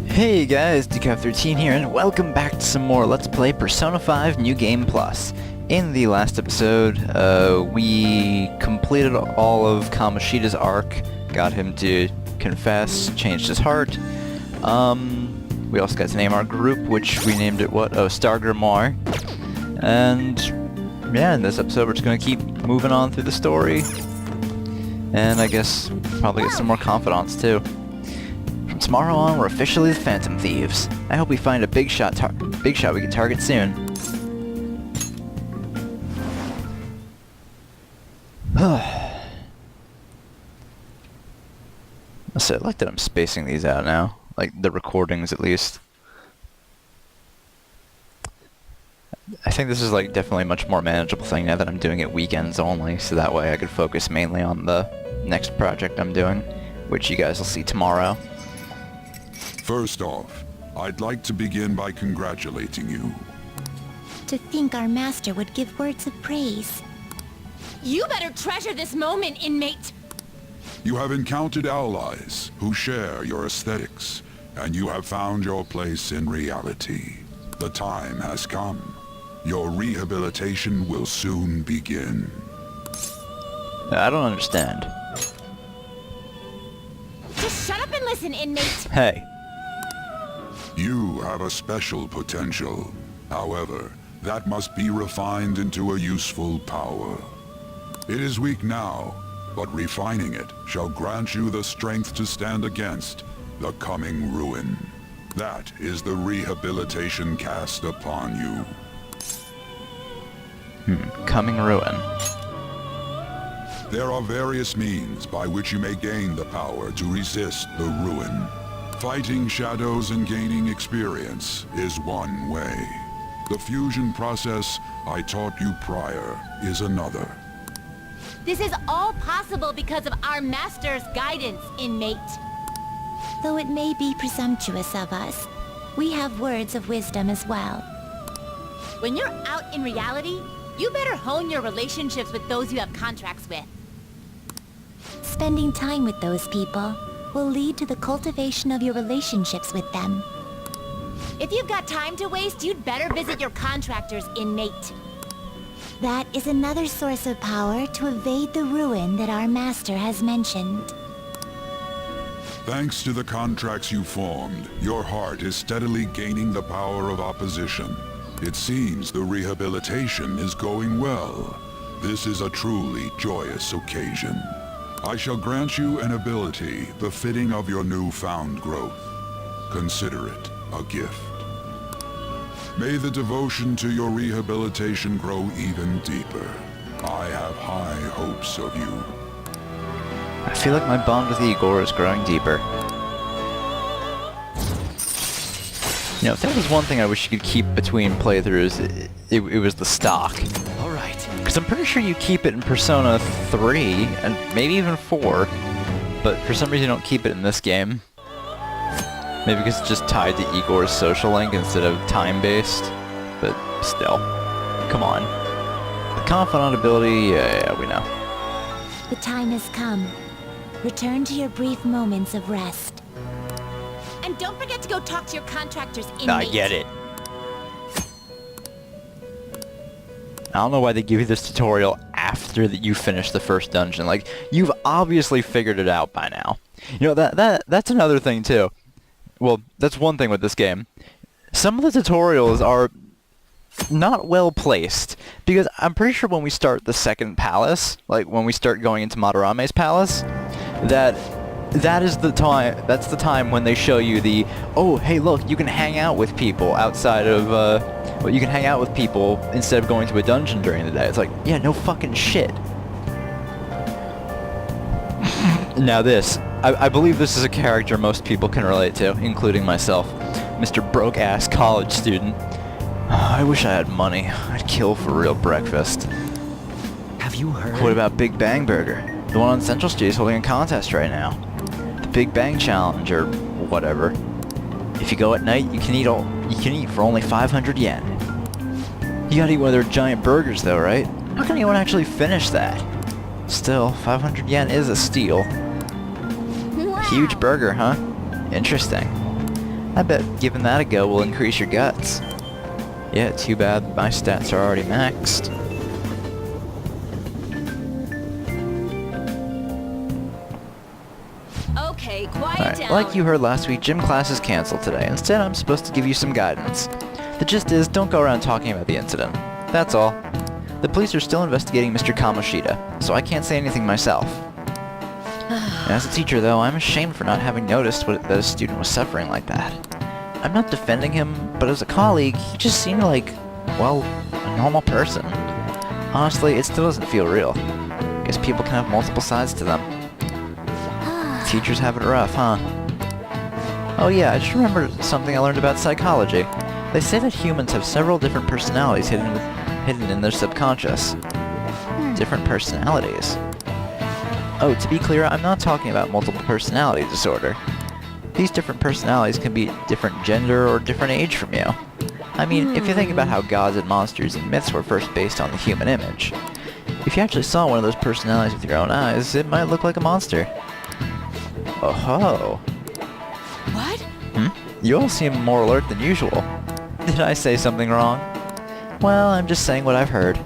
Hey guys, Decaf13 here, and welcome back to some more Let's Play Persona 5 New Game Plus. In the last episode, we completed all of Kamoshida's arc, got him to confess, changed his heart. We also got to name our group, which we named it what? Oh, Star Grimoire. And yeah, in this episode we're just gonna keep moving on through the story. And I guess probably get some more confidants too. From tomorrow on, we're officially the Phantom Thieves. I hope we find a big shot we can target soon. So I like that I'm spacing these out now, like the recordings at least. I think this is like definitely a much more manageable thing now that I'm doing it weekends only, so that way I could focus mainly on the next project I'm doing, which you guys will see tomorrow. First off, I'd like to begin by congratulating you. To think our master would give words of praise. You better treasure this moment, inmate! You have encountered allies who share your aesthetics, and you have found your place in reality. The time has come. Your rehabilitation will soon begin. I don't understand. Just shut up and listen, inmate! Hey. You have a special potential. However, that must be refined into a useful power. It is weak now, but refining it shall grant you the strength to stand against the coming ruin. That is the rehabilitation cast upon you. Coming ruin. There are various means by which you may gain the power to resist the ruin. Fighting shadows and gaining experience is one way. The fusion process I taught you prior is another. This is all possible because of our master's guidance, inmate. Though it may be presumptuous of us, we have words of wisdom as well. When you're out in reality, you better hone your relationships with those you have contracts with. Spending time with those people will lead to the cultivation of your relationships with them. If you've got time to waste, you'd better visit your contractors, inmate. That is another source of power to evade the ruin that our master has mentioned. Thanks to the contracts you formed, your heart is steadily gaining the power of opposition. It seems the rehabilitation is going well. This is a truly joyous occasion. I shall grant you an ability befitting of your newfound growth. Consider it a gift. May the devotion to your rehabilitation grow even deeper. I have high hopes of you. I feel like my bond with Igor is growing deeper. You know, if there was one thing I wish you could keep between playthroughs, it was the stock. Alright. Because I'm pretty sure you keep it in Persona 3, and maybe even 4, but for some reason you don't keep it in this game. Maybe because it's just tied to Igor's social link instead of time-based, but still. Come on. The confidant ability, yeah, we know. The time has come. Return to your brief moments of rest. And don't forget to go talk to your contractors, inmate. I get it. I don't know why they give you this tutorial after that you finish the first dungeon. Like, you've obviously figured it out by now. You know, that's another thing too. Well, that's one thing with this game. Some of the tutorials are not well placed, because I'm pretty sure when we start the second palace, like when we start going into Madarame's palace, that is the time, that's the time when they show you the, oh, hey look, you can hang out with people outside of, well, you can hang out with people instead of going to a dungeon during the day. It's like, yeah, no fucking shit. Now this, I believe this is a character most people can relate to, including myself. Mr. Broke-ass college student. I wish I had money. I'd kill for real breakfast. Have you heard? What about Big Bang Burger? The one on Central Street is holding a contest right now. The Big Bang Challenge, or whatever. If you go at night, you can eat for only 500 yen. You gotta eat one of their giant burgers though, right? How can anyone actually finish that? Still, 500 yen is a steal. Wow. Huge burger, huh? Interesting. I bet giving that a go will increase your guts. Yeah, too bad my stats are already maxed. Okay, quiet Alright, down. like you heard last week, gym class is cancelled today. Instead, I'm supposed to give you some guidance. The gist is, don't go around talking about the incident. That's all. The police are still investigating Mr. Kamoshida, so I can't say anything myself. As a teacher, though, I'm ashamed for not having noticed that a student was suffering like that. I'm not defending him, but as a colleague, he just seemed like, well, a normal person. Honestly, it still doesn't feel real. Guess people can have multiple sides to them. Teachers have it rough, huh? Oh yeah, I just remembered something I learned about psychology. They say that humans have several different personalities hidden in their subconscious. Different personalities. Oh, to be clear, I'm not talking about multiple personality disorder. These different personalities can be different gender or different age from you. I mean, if you think about how gods and monsters and myths were first based on the human image, if you actually saw one of those personalities with your own eyes, it might look like a monster. Oh ho. What? You all seem more alert than usual. Did I say something wrong? Well, I'm just saying what I've heard.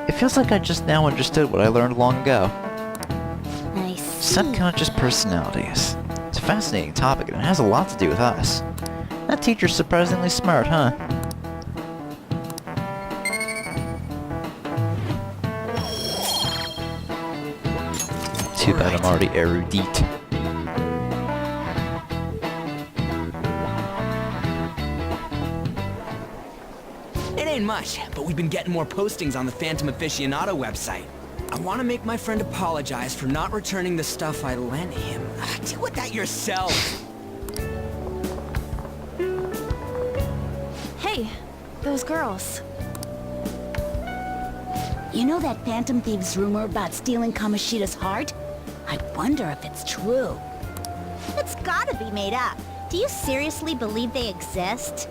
It feels like I just now understood what I learned long ago. I see. Subconscious personalities. It's a fascinating topic and it has a lot to do with us. That teacher's surprisingly smart, huh? Too bad I'm already erudite. It ain't much, but we've been getting more postings on the Phantom Aficionado website. I want to make my friend apologize for not returning the stuff I lent him. Deal with that yourself. Hey, those girls. You know that Phantom Thieves rumor about stealing Kamoshida's heart? I wonder if it's true. It's gotta be made up. Do you seriously believe they exist?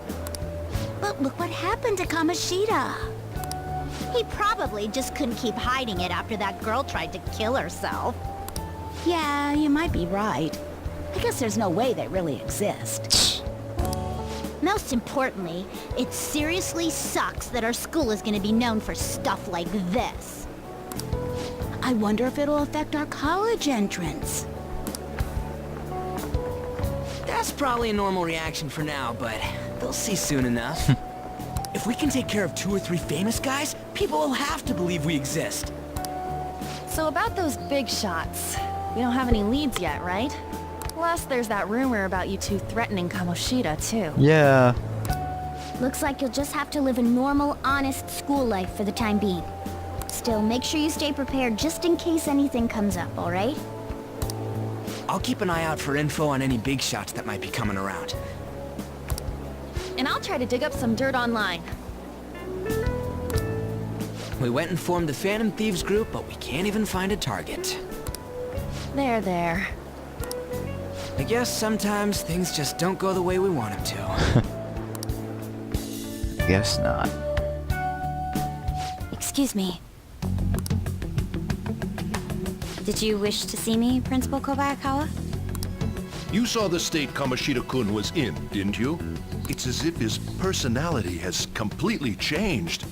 But look what happened to Kamoshida. He probably just couldn't keep hiding it after that girl tried to kill herself. Yeah, you might be right. I guess there's no way they really exist. Most importantly, it seriously sucks that our school is gonna be known for stuff like this. I wonder if it'll affect our college entrance. That's probably a normal reaction for now, but they'll see soon enough. If we can take care of 2 or 3 famous guys, people will have to believe we exist. So about those big shots, we don't have any leads yet, right? Plus, there's that rumor about you two threatening Kamoshida, too. Yeah. Looks like you'll just have to live a normal, honest school life for the time being. Still, make sure you stay prepared just in case anything comes up, alright? I'll keep an eye out for info on any big shots that might be coming around. And I'll try to dig up some dirt online. We went and formed the Phantom Thieves group, but we can't even find a target. There. I guess sometimes things just don't go the way we want them to. Guess not. Excuse me. Did you wish to see me, Principal Kobayakawa? You saw the state Kamoshida-kun was in, didn't you? It's as if his personality has completely changed.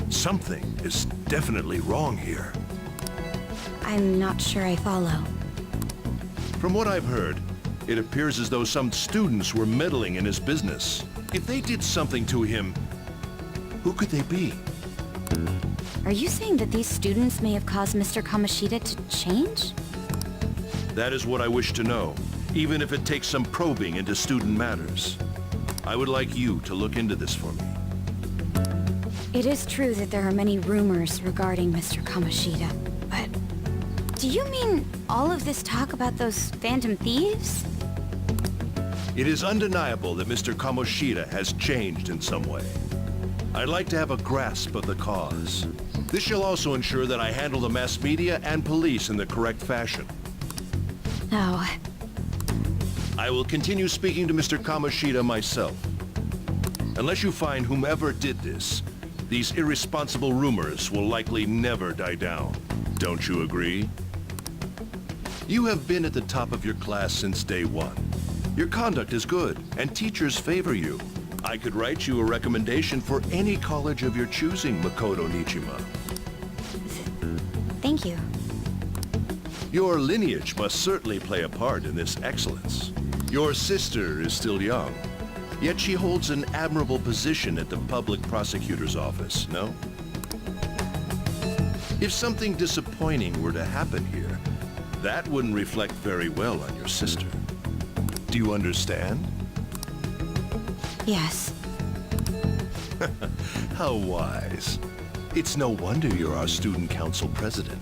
Something is definitely wrong here. I'm not sure I follow. From what I've heard, it appears as though some students were meddling in his business. If they did something to him, who could they be? Are you saying that these students may have caused Mr. Kamoshida to change? That is what I wish to know, even if it takes some probing into student matters. I would like you to look into this for me. It is true that there are many rumors regarding Mr. Kamoshida, but... do you mean all of this talk about those Phantom Thieves? It is undeniable that Mr. Kamoshida has changed in some way. I'd like to have a grasp of the cause. This shall also ensure that I handle the mass media and police in the correct fashion. Oh, I will continue speaking to Mr. Kamoshida myself. Unless you find whomever did this, these irresponsible rumors will likely never die down. Don't you agree? You have been at the top of your class since day one. Your conduct is good, and teachers favor you. I could write you a recommendation for any college of your choosing, Makoto Nijima. Thank you. Your lineage must certainly play a part in this excellence. Your sister is still young, yet she holds an admirable position at the public prosecutor's office, no? If something disappointing were to happen here, that wouldn't reflect very well on your sister. Do you understand? Yes. How wise. It's no wonder you're our student council president.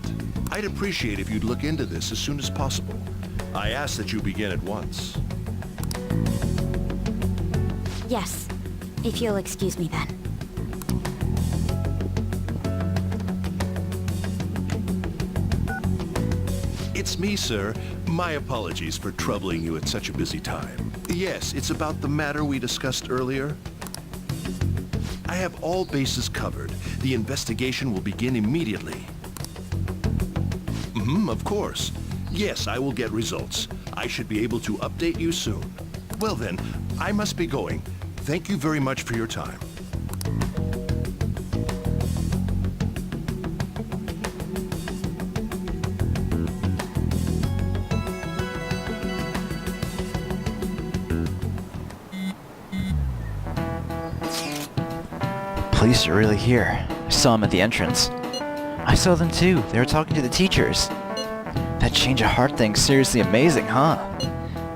I'd appreciate if you'd look into this as soon as possible. I ask that you begin at once. Yes. If you'll excuse me then. It's me, sir. My apologies for troubling you at such a busy time. Yes, it's about the matter we discussed earlier. I have all bases covered. The investigation will begin immediately. Of course. Yes, I will get results. I should be able to update you soon. Well then, I must be going. Thank you very much for your time. Police are really here. I saw them at the entrance. I saw them too. They were talking to the teachers. That change of heart thing's seriously amazing, huh?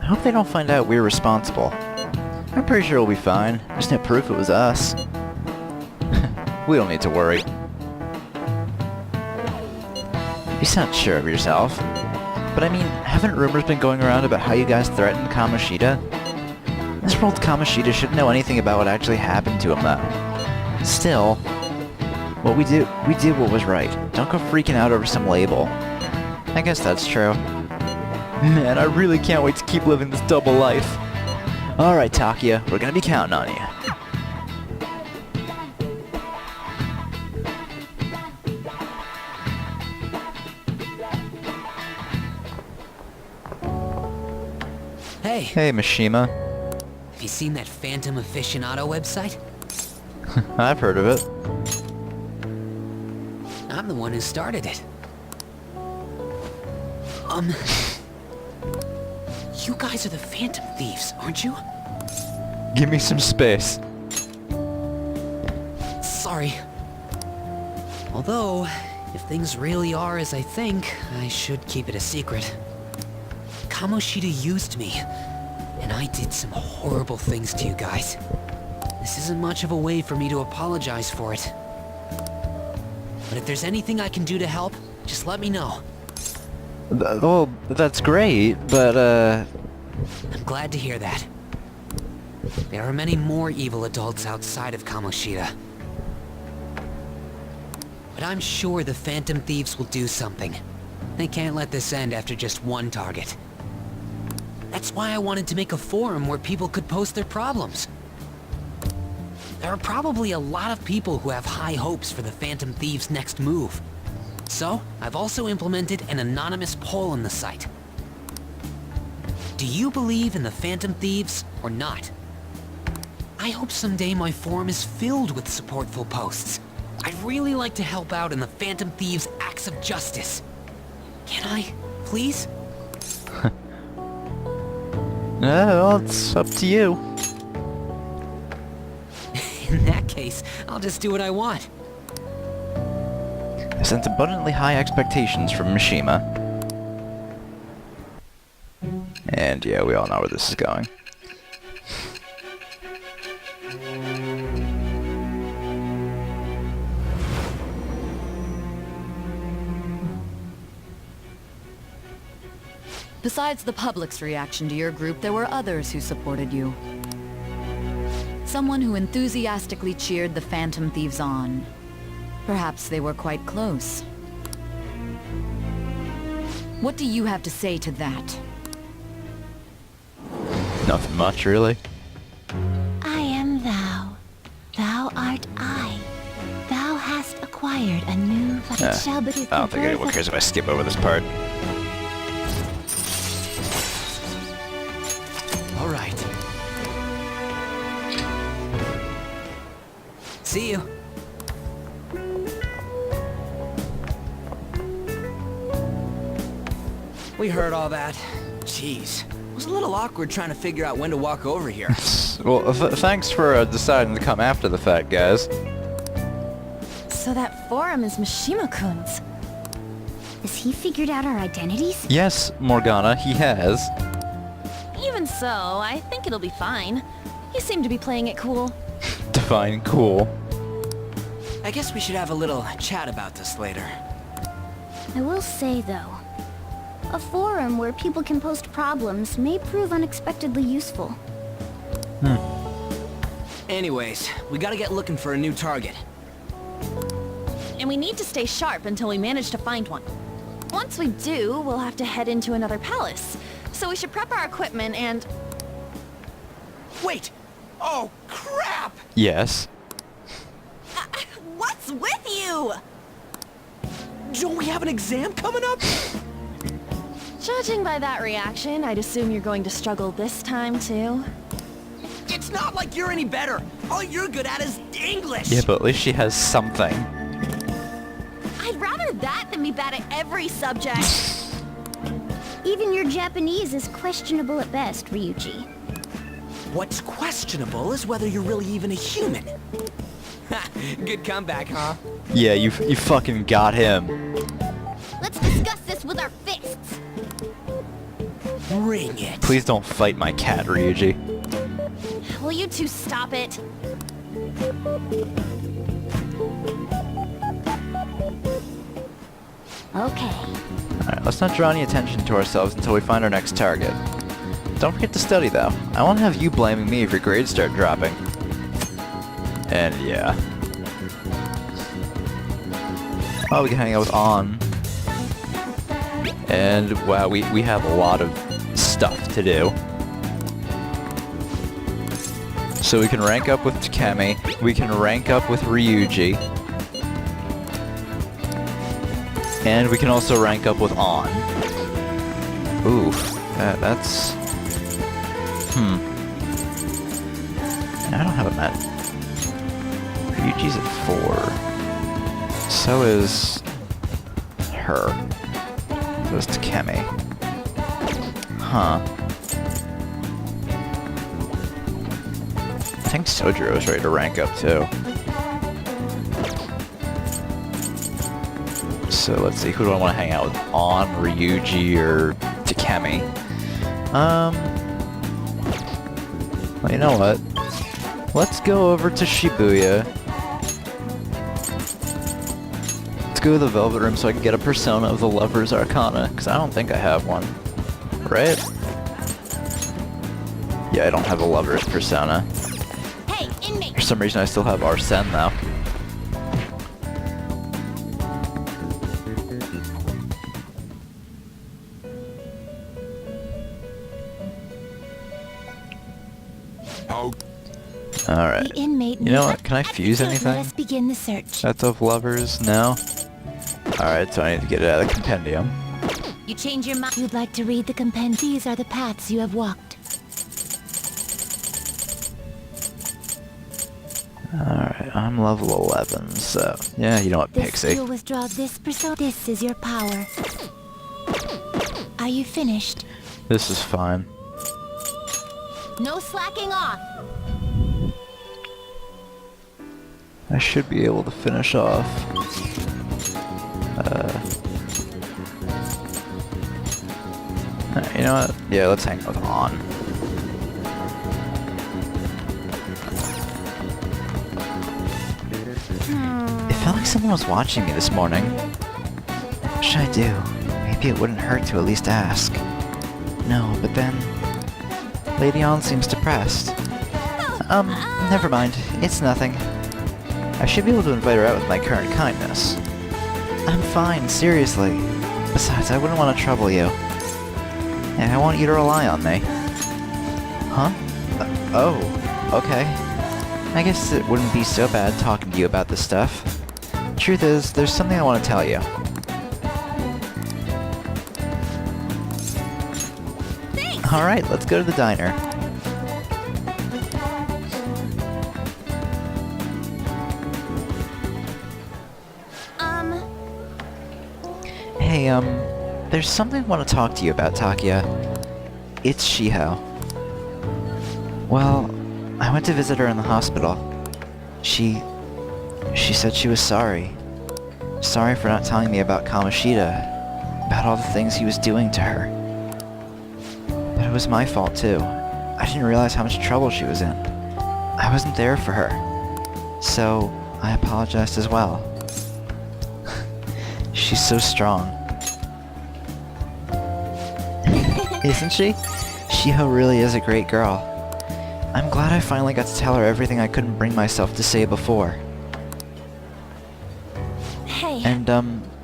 I hope they don't find out we're responsible. I'm pretty sure we'll be fine. There's no proof it was us. We don't need to worry. You sound sure of yourself. But I mean, haven't rumors been going around about how you guys threatened Kamoshida? This world Kamoshida shouldn't know anything about what actually happened to him, though. Still, what we did what was right. Don't go freaking out over some label. I guess that's true. Man, I really can't wait to keep living this double life. Alright, Takia, we're gonna be counting on you. Hey, Hey, Mishima. have you seen that Phantom Aficionado website? I've heard of it. I'm the one who started it. You guys are the Phantom Thieves, aren't you? Give me some space. Sorry. Although, if things really are as I think, I should keep it a secret. Kamoshida used me, and I did some horrible things to you guys. This isn't much of a way for me to apologize for it. But if there's anything I can do to help, just let me know. Well, that's great, but, I'm glad to hear that. There are many more evil adults outside of Kamoshida. But I'm sure the Phantom Thieves will do something. They can't let this end after just one target. That's why I wanted to make a forum where people could post their problems. There are probably a lot of people who have high hopes for the Phantom Thieves' next move. So, I've also implemented an anonymous poll on the site. Do you believe in the Phantom Thieves or not? I hope someday my forum is filled with supportful posts. I'd really like to help out in the Phantom Thieves' acts of justice. Can I, please? well, it's up to you. In that case, I'll just do what I want. I sense abundantly high expectations from Mishima. And yeah, we all know where this is going. Besides the public's reaction to your group, there were others who supported you. Someone who enthusiastically cheered the Phantom Thieves on. Perhaps they were quite close. What do you have to say to that? Nothing much, really. I am thou. Thou art I. Thou hast acquired a new... It shall be I don't think anyone cares if I skip over this part. All right. See you. We heard all that. Jeez. It was a little awkward trying to figure out when to walk over here. Well, thanks for deciding to come after the fact, guys. So that forum is Mishima-kun's. Has he figured out our identities? Yes, Morgana, he has. Even so, I think it'll be fine. You seem to be playing it cool. Define cool. I guess we should have a little chat about this later. I will say, though, a forum where people can post problems may prove unexpectedly useful. Anyways, we gotta get looking for a new target. And we need to stay sharp until we manage to find one. Once we do, we'll have to head into another palace. So we should prep our equipment and... Wait! Oh, crap! Yes. What's with you? Don't we have an exam coming up? Judging by that reaction, I'd assume you're going to struggle this time, too. It's not like you're any better. All you're good at is English. Yeah, but at least she has something. I'd rather that than be bad at every subject. Even your Japanese is questionable at best, Ryuji. What's questionable is whether you're really even a human. Ha, good comeback, huh? Yeah, you fucking got him. Let's discuss this with our fists. Bring it. Please don't fight my cat, Ryuji. Will you two stop it? Okay. Alright, let's not draw any attention to ourselves until we find our next target. Don't forget to study, though. I won't have you blaming me if your grades start dropping. And yeah. Oh, we can hang out with On. And wow, we have a lot of stuff to do. So we can rank up with Takemi, we can rank up with Ryuji, and we can also rank up with On. Ooh, that's... I don't have a met. Ryuji's at 4. So is... her. So is Takemi. Huh. I think Sojiro's ready to rank up too. So let's see, who do I want to hang out with? On, Ryuji, or Takemi? Well, you know what? Let's go over to Shibuya. Let's go to the Velvet Room so I can get a persona of the Lover's Arcana, because I don't think I have one. Right? Yeah, I don't have a Lover's persona. Hey, inmate! For some reason I still have Arsene though. How Alright. The inmate You know what? Can I fuse anything? Let us begin the search. That's of Lovers? No? Alright, so I need to get it out of the compendium. You change your mind. You'd like to read the compendium. These are the paths you have walked. Alright, I'm level 11, so... Yeah, you know what, Pixie. You'll withdraw this persona. This is your power. Are you finished? This is fine. No slacking off. I should be able to finish off. You know what? Yeah, let's hang with On. It felt like someone was watching me this morning. What should I do? Maybe it wouldn't hurt to at least ask. No, but then... Lady On seems depressed. Never mind. It's nothing. I should be able to invite her out with my current kindness. I'm fine, seriously. Besides, I wouldn't want to trouble you. And I want you to rely on me. Huh? Oh, okay. I guess it wouldn't be so bad talking to you about this stuff. Truth is, there's something I want to tell you. Thanks. Alright, let's go to the diner. Hey, there's something I want to talk to you about, Takia. It's Shiho. Well, I went to visit her in the hospital. She said she was sorry. Sorry for not telling me about Kamoshida, about all the things he was doing to her. But it was my fault too. I didn't realize how much trouble she was in. I wasn't there for her. So, I apologized as well. She's so strong. Isn't she? Shiho really is a great girl. I'm glad I finally got to tell her everything I couldn't bring myself to say before. Hey. And,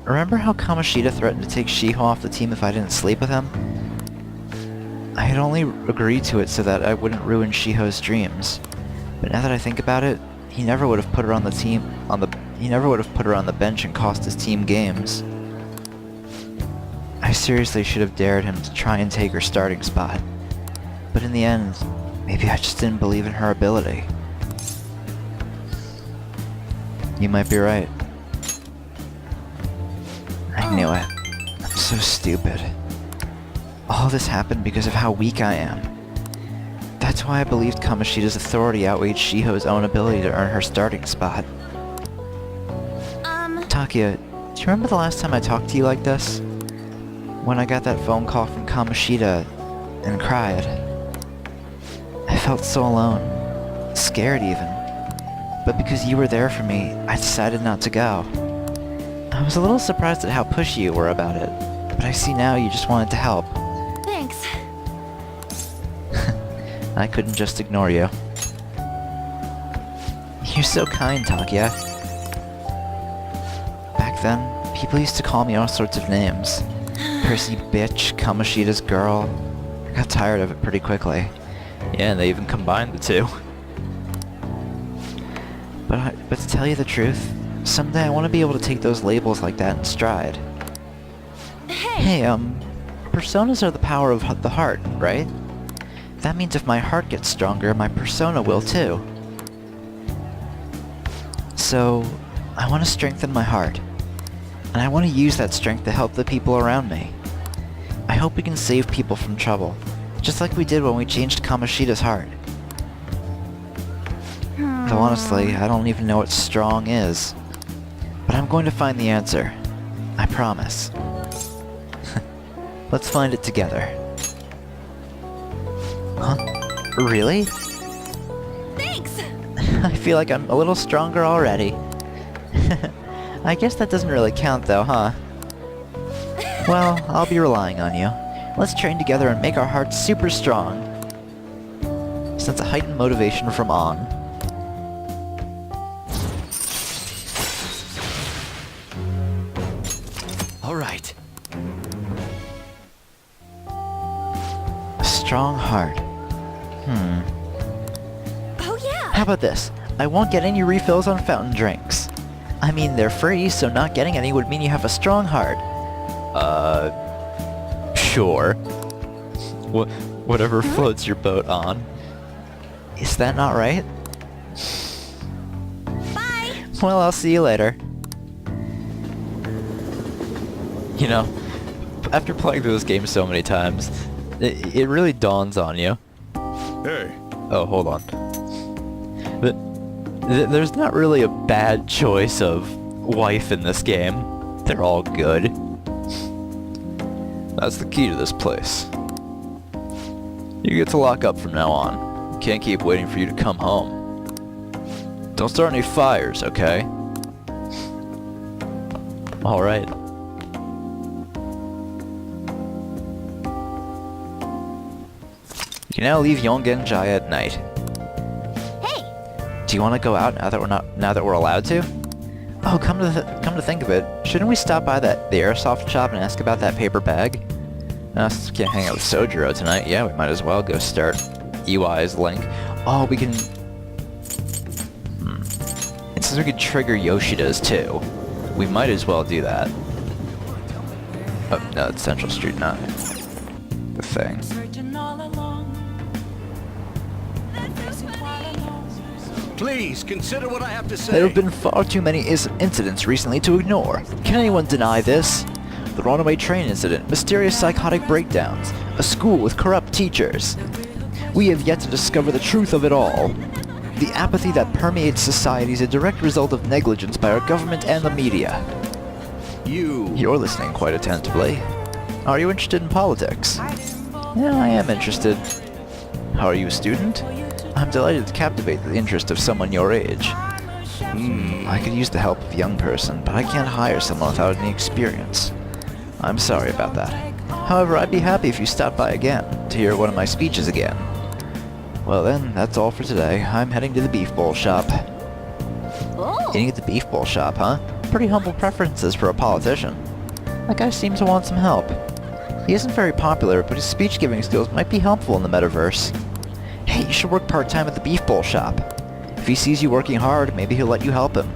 remember how Kamoshida threatened to take Shiho off the team if I didn't sleep with him? I had only agreed to it so that I wouldn't ruin Shiho's dreams. But now that I think about it, he never would have put her on the team, he never would have put her on the bench and cost his team games. I seriously should have dared him to try and take her starting spot. But in the end, maybe I just didn't believe in her ability. You might be right. I knew it. I'm so stupid. All this happened because of how weak I am. That's why I believed Kamoshida's authority outweighed Shiho's own ability to earn her starting spot. Takia, do you remember the last time I talked to you like this? When I got that phone call from Kamoshida and cried. I felt so alone. Scared even. But because you were there for me, I decided not to go. I was a little surprised at how pushy you were about it, but I see now you just wanted to help. Thanks. I couldn't just ignore you. You're so kind, Takia. Back then, people used to call me all sorts of names. Percy bitch, Kamoshida's girl. I got tired of it pretty quickly. Yeah, and they even combined the two. But to tell you the truth, someday I want to be able to take those labels like that in stride. Hey, personas are the power of the heart, right? That means if my heart gets stronger, my persona will too. So, I want to strengthen my heart. And I want to use that strength to help the people around me. I hope we can save people from trouble, just like we did when we changed Kamoshida's heart. Though honestly, I don't even know what strong is. But I'm going to find the answer. I promise. Let's find it together. Huh? Really? Thanks! I feel like I'm a little stronger already. I guess that doesn't really count though, huh? Well, I'll be relying on you. Let's train together and make our hearts super strong. Sense a heightened motivation from On. Alright. A strong heart. Oh yeah! How about this? I won't get any refills on fountain drinks. I mean, they're free, so not getting any would mean you have a strong heart. Sure. Whatever floats your boat On. Is that not right? Bye! Well, I'll see you later. You know, after playing through this game so many times, it really dawns on you. Hey, Oh, hold on. But there's not really a bad choice of wife in this game. They're all good. That's the key to this place. You get to lock up from now on. Can't keep waiting for you to come home. Don't start any fires, okay? Alright. You can now leave Yongen-Jaya at night. Hey! Do you want to go out now that we're allowed to? Oh, come to think of it, shouldn't we stop by the airsoft shop and ask about that paper bag? Since we can't hang out with Sojiro tonight, yeah, we might as well go start EY's Link. Oh, we can... And since we could trigger Yoshida's too, we might as well do that. Oh, no, it's Central Street, not the thing. Please, consider what I have to say. There have been far too many incidents recently to ignore. Can anyone deny this? the runaway train incident, mysterious psychotic breakdowns, a school with corrupt teachers. We have yet to discover the truth of it all. The apathy that permeates society is a direct result of negligence by our government and the media. You're listening quite attentively. Are you interested in politics? Yeah, I am interested. Are you a student? I'm delighted to captivate the interest of someone your age. I could use the help of a young person, but I can't hire someone without any experience. I'm sorry about that. However, I'd be happy if you stopped by again, to hear one of my speeches again. Well then, that's all for today. I'm heading to the beef bowl shop. Eating at the beef bowl shop, huh? Pretty humble preferences for a politician. That guy seems to want some help. He isn't very popular, but his speech-giving skills might be helpful in the metaverse. Hey, you should work part-time at the beef bowl shop. If he sees you working hard, maybe he'll let you help him.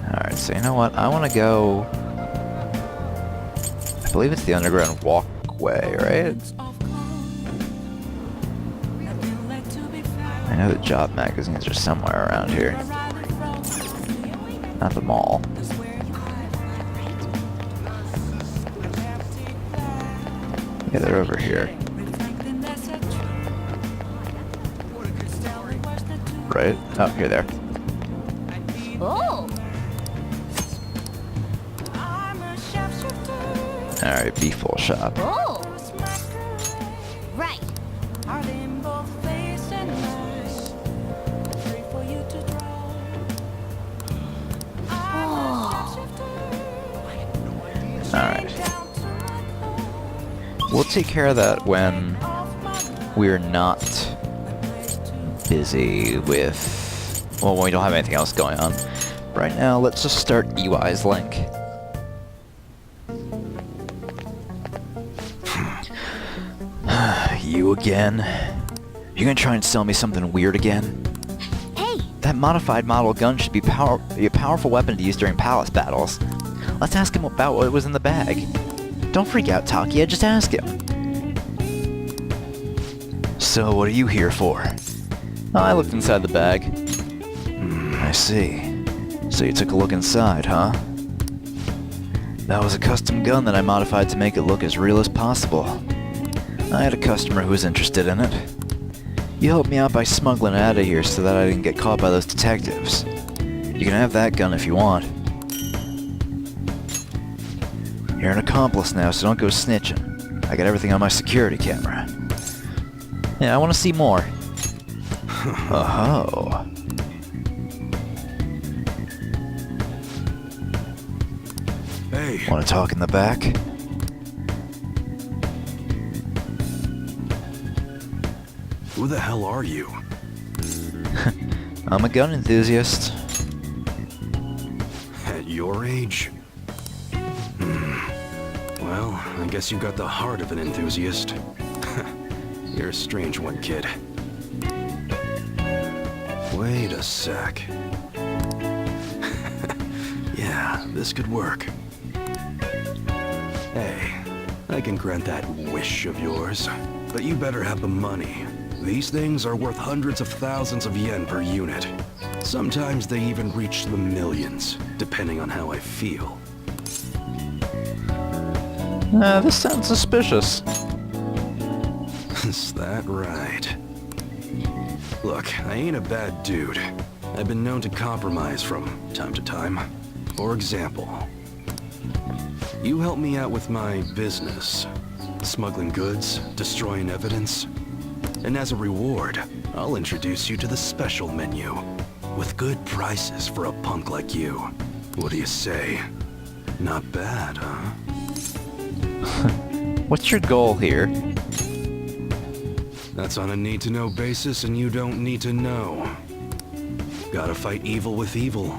Alright, so you know what? I want to go... I believe it's the underground walkway, right? I know the job magazines are somewhere around here. Not the mall. Yeah, they're over here. Right? Oh, here they are. Oh! Alright, beef bowl shop. Oh! Right. Alright. We'll take care of that when we're not busy with... well, when we don't have anything else going on. Right now, let's just start EY's link. You again? You gonna try and sell me something weird again? Hey, That modified model gun should be a powerful weapon to use during palace battles. Let's ask him about what was in the bag. Don't freak out, Takia, just ask him. So, what are you here for? I looked inside the bag. I see. So you took a look inside, huh? That was a custom gun that I modified to make it look as real as possible. I had a customer who was interested in it. You helped me out by smuggling it out of here so that I didn't get caught by those detectives. You can have that gun if you want. You're an accomplice now, so don't go snitching. I got everything on my security camera. Yeah, I want to see more. Oh. Hey. Want to talk in the back? Who the hell are you? I'm a gun enthusiast. At your age? Well, I guess you got the heart of an enthusiast. You're a strange one, kid. Wait a sec. Yeah, this could work. Hey, I can grant that wish of yours, but you better have the money. These things are worth hundreds of thousands of yen per unit. Sometimes they even reach the millions, depending on how I feel. This sounds suspicious. Is that right? Look, I ain't a bad dude. I've been known to compromise from time to time. For example, you help me out with my business. Smuggling goods, destroying evidence. And as a reward, I'll introduce you to the special menu. With good prices for a punk like you. What do you say? Not bad, huh? What's your goal here? That's on a need-to-know basis, and you don't need to know. Gotta fight evil with evil.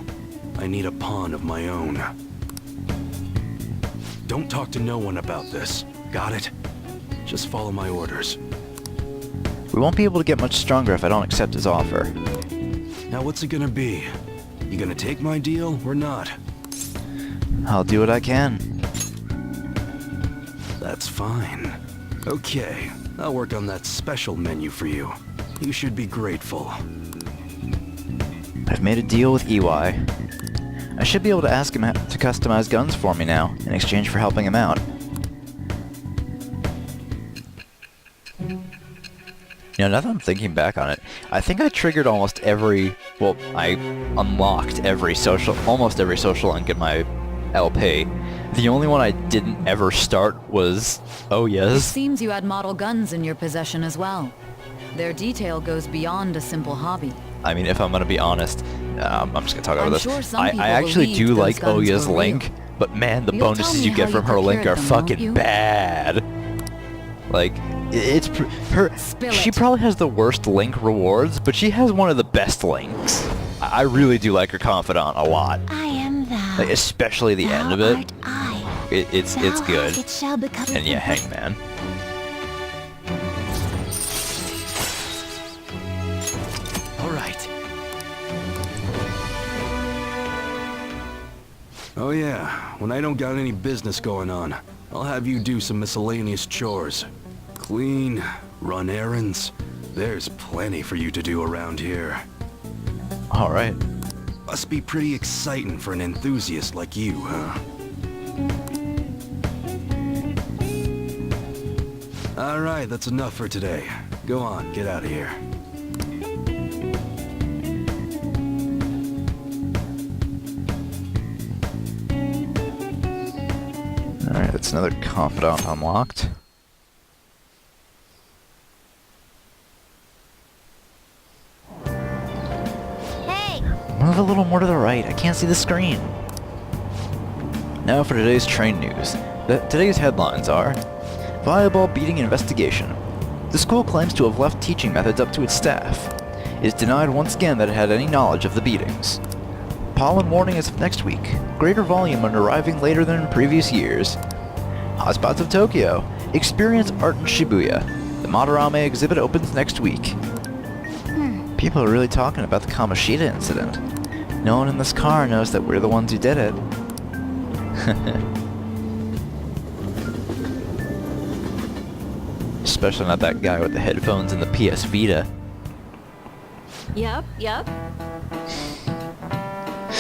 I need a pawn of my own. Don't talk to no one about this. Got it? Just follow my orders. We won't be able to get much stronger if I don't accept his offer. Now what's it gonna be? You gonna take my deal or not? I'll do what I can. That's fine. Okay, I'll work on that special menu for you. You should be grateful. I've made a deal with EY. I should be able to ask him to customize guns for me now, in exchange for helping him out. You know, now that I'm thinking back on it, I think I triggered almost every... Well, I unlocked almost every social link in my LP. The only one I didn't ever start was... Oh, It yes. seems you had model guns in your possession as well. Their detail goes beyond a simple hobby. I mean, if I'm gonna be honest, I'm just gonna talk over I'm this. sure some I people actually believed do those like guns Oya's were real. link, but man, the You'll tell bonuses me you get how from you her link are procured them, won't fucking you? bad. Like, it's her. Spill She it. probably has the worst link rewards, but she has one of the best links. I really do like her confidant a lot, I am thou. like, especially the end of Thou it. art I. It's Thou good. hast, it shall become. And yeah, Hangman. All right. Oh yeah, when I don't got any business going on, I'll have you do some miscellaneous chores. Clean, run errands. There's plenty for you to do around here. All right. Must be pretty exciting for an enthusiast like you, huh? All right, that's enough for today. Go on, get out of here. All right, that's another confidant unlocked. Hey! Move a little more to the right. I can't see the screen. Now for today's train news. Today's headlines are: Volleyball beating investigation. The school claims to have left teaching methods up to its staff. It is denied once again that it had any knowledge of the beatings. Pollen warning as of next week. Greater volume and arriving later than in previous years. Hotspots of Tokyo. Experience art in Shibuya. The Madarame exhibit opens next week. People are really talking about the Kamoshida incident. No one in this car knows that we're the ones who did it. Especially not that guy with the headphones and the PS Vita. Yep.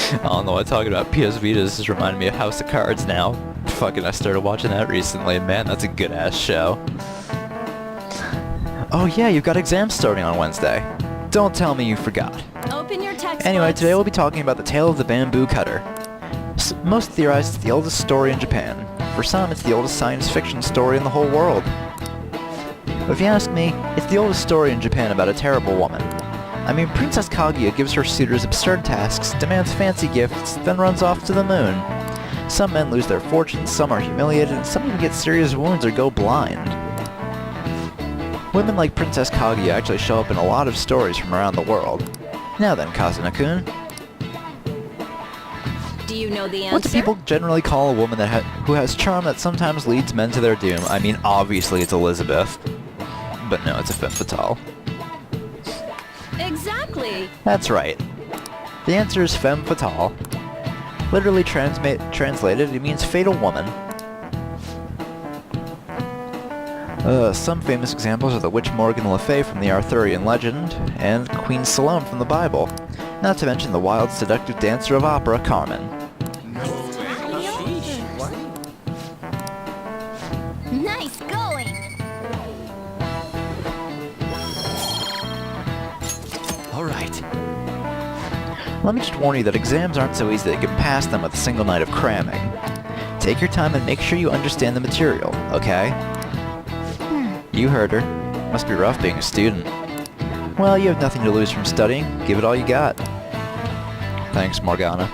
I don't know what talking about PS Vitas is reminding me of House of Cards now. Fucking I started watching that recently, and man, that's a good ass show. Oh yeah, you've got exams starting on Wednesday. Don't tell me you forgot. Open your textbooks. Anyway, today we'll be talking about the tale of the bamboo cutter. Most theorize it's the oldest story in Japan. For some, it's the oldest science fiction story in the whole world. But if you ask me, it's the oldest story in Japan about a terrible woman. I mean, Princess Kaguya gives her suitors absurd tasks, demands fancy gifts, then runs off to the moon. Some men lose their fortunes, some are humiliated, and some even get serious wounds or go blind. Women like Princess Kaguya actually show up in a lot of stories from around the world. Now then, Kazuna-kun, Do you know the answer? what do people generally call a woman who has charm that sometimes leads men to their doom? I mean, obviously it's Elizabeth. But no, it's a femme fatale. Exactly. That's right. The answer is femme fatale. Literally translated, it means fatal woman. Some famous examples are the witch Morgan Le Fay from the Arthurian legend, and Queen Salome from the Bible, not to mention the wild, seductive dancer of opera, Carmen. Nice going! All right. Let me just warn you that exams aren't so easy that you can pass them with a single night of cramming. Take your time and make sure you understand the material, okay? You heard her. Must be rough being a student. Well, you have nothing to lose from studying. Give it all you got. Thanks, Morgana.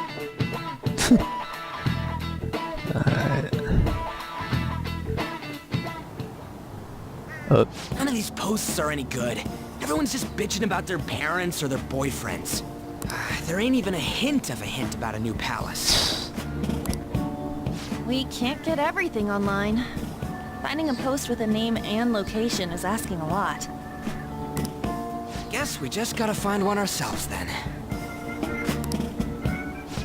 None of these posts are any good. Everyone's just bitching about their parents or their boyfriends. There ain't even a hint about a new palace. We can't get everything online. Finding a post with a name and location is asking a lot. Guess we just gotta find one ourselves then.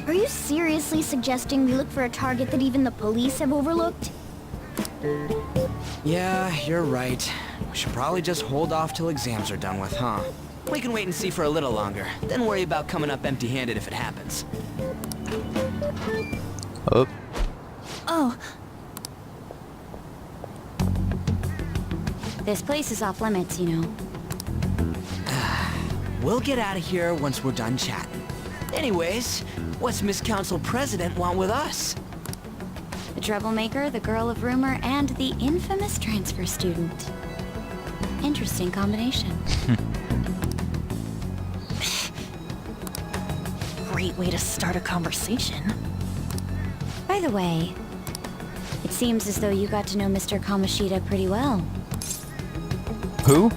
Are you seriously suggesting we look for a target that even the police have overlooked? Yeah, you're right. We should probably just hold off till exams are done with, huh? We can wait and see for a little longer, then worry about coming up empty-handed if it happens. Oh, Oh, This place is off limits, you know. We'll get out of here once we're done chatting. Anyways, what's Miss Council President want with us? The troublemaker, the girl of rumor, and the infamous transfer student. Interesting combination. great way to start a conversation. By the way, it seems as though you got to know Mr. Kamoshida pretty well. who?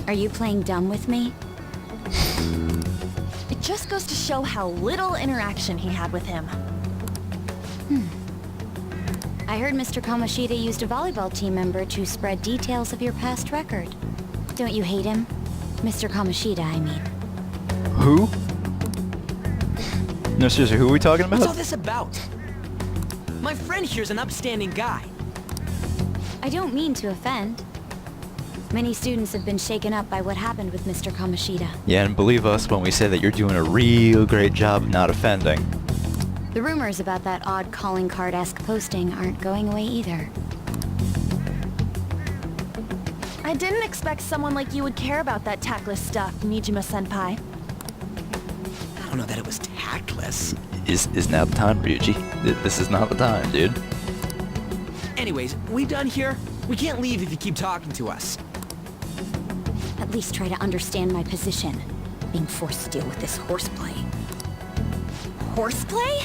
Are you playing dumb with me? It just goes to show how little interaction he had with him. I heard Mr. Kamoshida used a volleyball team member to spread details of your past record. Don't you hate him? Mr. Kamoshida, I mean. Who? No, seriously, who are we talking What's all about? this about? My friend here's an upstanding guy. I don't mean to offend. Many students have been shaken up by what happened with Mr. Kamoshida. Yeah, and believe us when we say that you're doing a real great job of not offending. The rumors about that odd calling card-esque posting aren't going away either. I didn't expect someone like you would care about that tactless stuff, Nijima-senpai. I don't know that it was tactless. Is now the time, Ryuji. This is not the time, dude. Anyways, we done here? We can't leave if you keep talking to us. At least try to understand my position. Being forced to deal with this horseplay. Horseplay?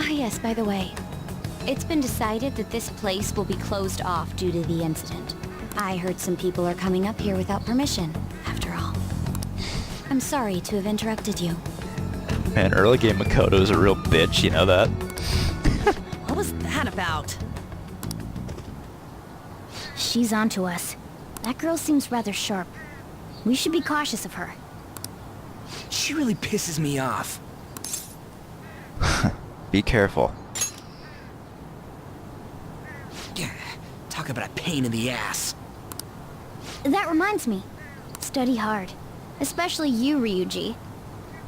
Ah yes, by the way. It's been decided that this place will be closed off due to the incident. I heard some people are coming up here without permission, after all. I'm sorry to have interrupted you. Man, early game Makoto's a real bitch, you know that? What was that about? She's onto us. That girl seems rather sharp. We should be cautious of her. She really pisses me off. Be careful. Yeah, talk about a pain in the ass. That reminds me. Study hard. Especially you, Ryuji.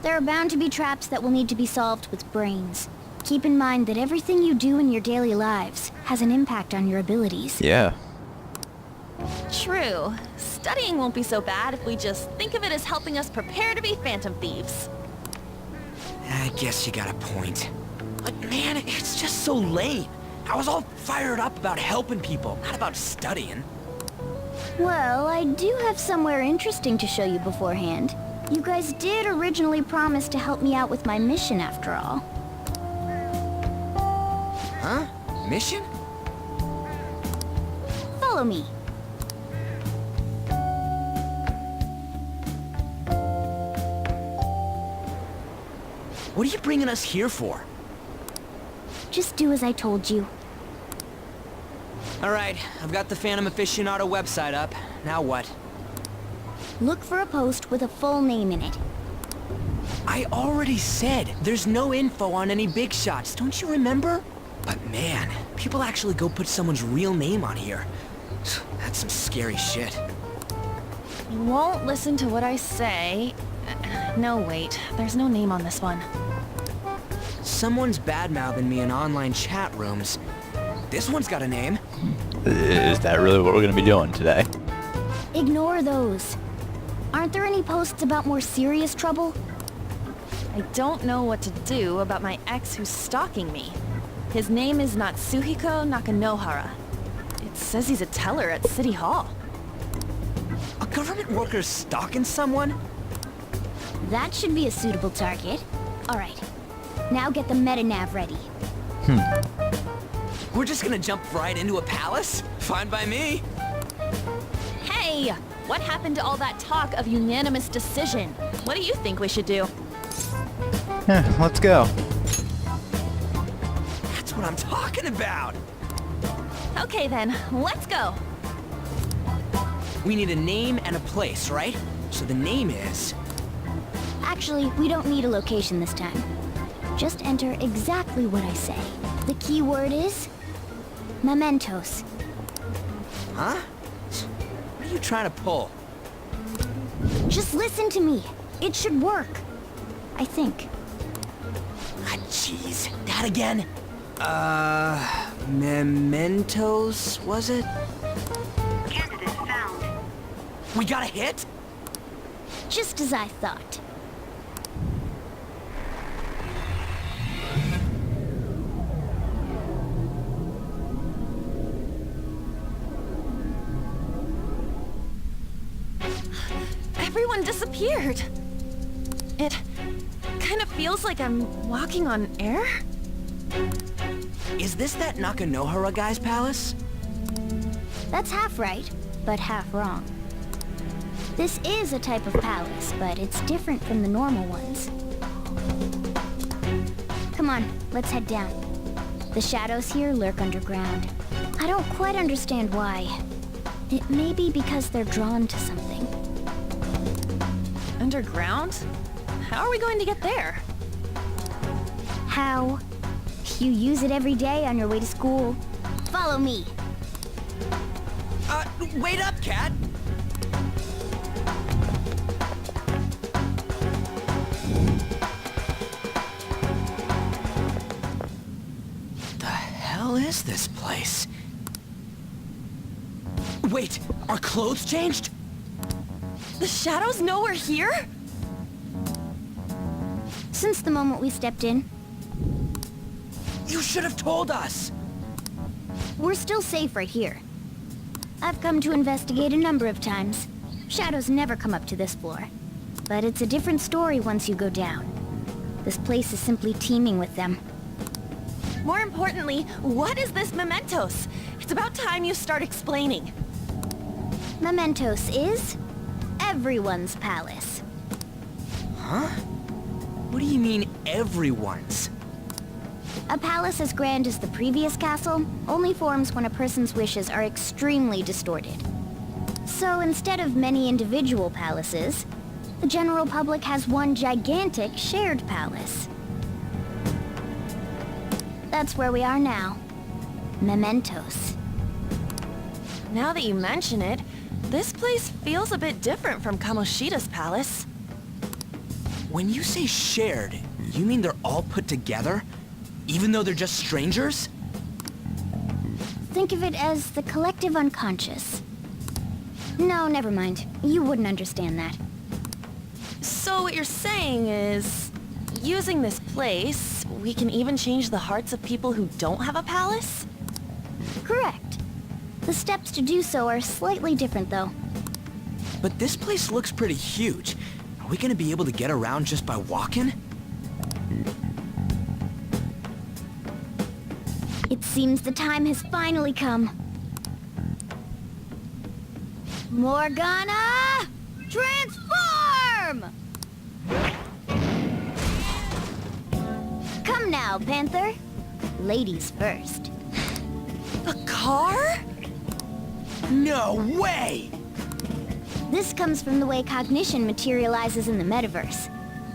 There are bound to be traps that will need to be solved with brains. Keep in mind that everything you do in your daily lives has an impact on your abilities. Yeah. True. Studying won't be so bad if we just think of it as helping us prepare to be phantom thieves. I guess you got a point. But man, it's just so lame. I was all fired up about helping people, not about studying. Well, I do have somewhere interesting to show you beforehand. You guys did originally promise to help me out with my mission after all. Huh? Mission? Follow me. What are you bringing us here for? Just do as I told you. Alright, I've got the Phantom Aficionado website up. Now what? Look for a post with a full name in it. I already said there's no info on any big shots, don't you remember? But man, people actually go put someone's real name on here. That's some scary shit. You won't listen to what I say. No, wait. There's no name on this one. Someone's bad-mouthing me in online chat rooms. This one's got a name. Is that really what we're gonna be doing today? Ignore those. Aren't there any posts about more serious trouble? I don't know what to do about my ex who's stalking me. His name is Natsuhiko Nakanohara. It says he's a teller at City Hall. A government worker stalking someone? That should be a suitable target. Alright. Now get the meta-nav ready. We're just gonna jump right into a palace? Fine by me. Hey! What happened to all that talk of unanimous decision? What do you think we should do? Yeah, let's go. That's what I'm talking about. Okay then, let's go! We need a name and a place, right? So the name is... Actually, we don't need a location this time. Just enter exactly what I say. The key word is... mementos. Huh? What are you trying to pull? Just listen to me. It should work. I think. Ah, jeez. That again? Mementos, was it? Candidate found. We got a hit? Just as I thought. Everyone disappeared. It kind of feels like I'm walking on air. Is this that Nakanohara guy's palace? That's half right, but half wrong. This is a type of palace, but it's different from the normal ones. Come on, let's head down. The shadows here lurk underground. I don't quite understand why. It may be because they're drawn to something. Underground? How are we going to get there? How? You use it every day on your way to school. Follow me. Wait up, Cat! The hell is this place? Wait, our clothes changed? The shadows know we're here? Since the moment we stepped in, You should have told us! we're still safe right here. I've come to investigate a number of times. Shadows never come up to this floor. But it's a different story once you go down. This place is simply teeming with them. More importantly, what is this mementos? It's about time you start explaining. Mementos is everyone's palace. Huh? What do you mean, everyone's? A palace as grand as the previous castle only forms when a person's wishes are extremely distorted. So instead of many individual palaces, the general public has one gigantic shared palace. That's where we are now. Mementos. Now that you mention it, this place feels a bit different from Kamoshida's palace. When you say shared, you mean they're all put together? Even though they're just strangers? Think of it as the collective unconscious. No, never mind. You wouldn't understand that. So what you're saying is, using this place, we can even change the hearts of people who don't have a palace? Correct. The steps to do so are slightly different, though. But this place looks pretty huge. Are we gonna be able to get around just by walking? It seems the time has finally come. Morgana! Transform! Come now, Panther. Ladies first. A car? No way! This comes from the way cognition materializes in the metaverse.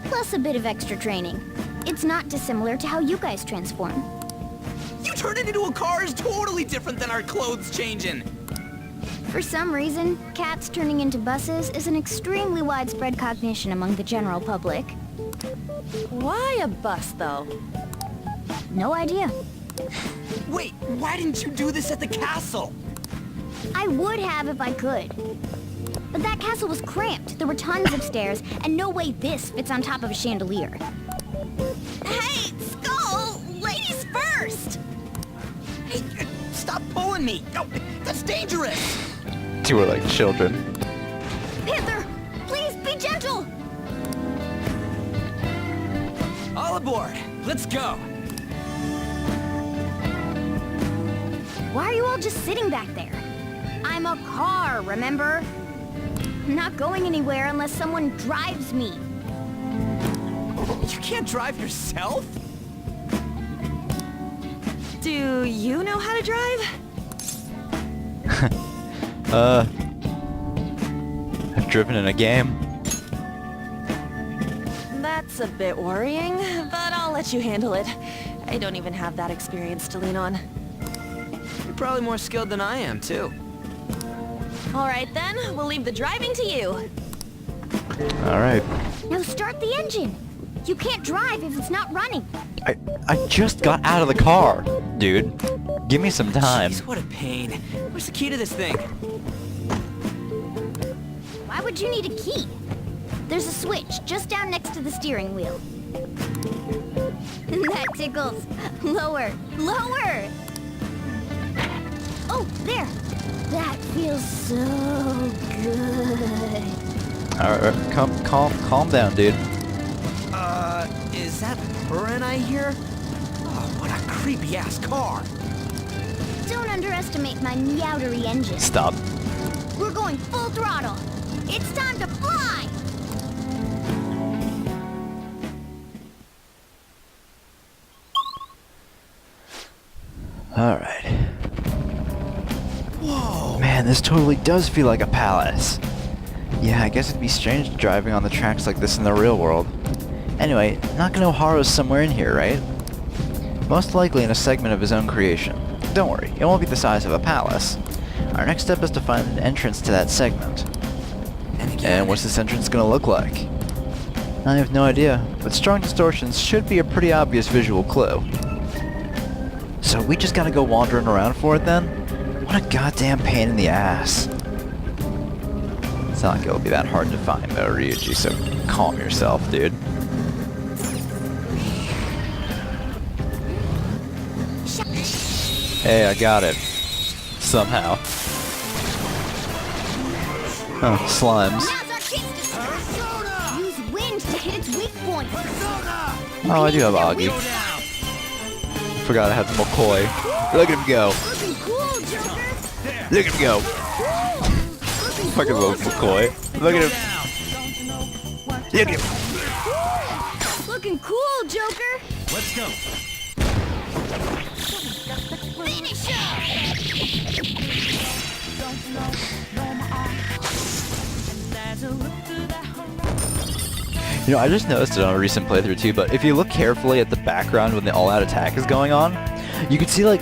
Plus a bit of extra training. It's not dissimilar to how you guys transform. You turned it into a car is totally different than our clothes changing! For some reason, cats turning into buses is an extremely widespread cognition among the general public. Why a bus, though? No idea. Wait, why didn't you do this at the castle? I would have if I could. But that castle was cramped. There were tons of stairs, and no way this fits on top of a chandelier. Hey, Skull! Ladies first! Hey, stop pulling me! No, that's dangerous! Two are like children. Panther, please be gentle! All aboard! Let's go! Why are you all just sitting back there? I'm a car, remember? I'm not going anywhere unless someone drives me. You can't drive yourself? Do you know how to drive? I've driven in a game. That's a bit worrying, but I'll let you handle it. I don't even have that experience to lean on. You're probably more skilled than I am, too. All right then, we'll leave the driving to you. Alright. Now start the engine. You can't drive if it's not running. I just got out of the car, dude. Give me some time. Jeez, what a pain. Where's the key to this thing? Why would you need a key? There's a switch just down next to the steering wheel. That tickles. Lower. Lower! Oh, there. That feels so good. Alright, calm down, dude. Is that Buran I hear? Oh, what a creepy-ass car. Don't underestimate my meowdery engine. Stop. We're going full throttle. It's time to fly! Alright. Whoa! Man, this totally does feel like a palace. Yeah, I guess it'd be strange driving on the tracks like this in the real world. Anyway, Nakanoharu's somewhere in here, right? Most likely in a segment of his own creation. Don't worry, it won't be the size of a palace. Our next step is to find an entrance to that segment. And what's this entrance gonna look like? I have no idea, but strong distortions should be a pretty obvious visual clue. So we just gotta go wandering around for it then? What a goddamn pain in the ass. It's not like it'll be that hard to find though, Ryuji, so calm yourself, dude. Hey, I got it. Somehow. Oh, slimes. Now's our chance to use wind to hit its weak point. Oh, I do have Augie. Forgot I had Mokoi. Look at him go. Looking cool, Joker. Look at him go. Fucking little McCoy. Look at him. Look at him. Looking cool, Joker. Let's go. Finish him! You know, I just noticed it on a recent playthrough too, but if you look carefully at the background when the all-out attack is going on, you can see like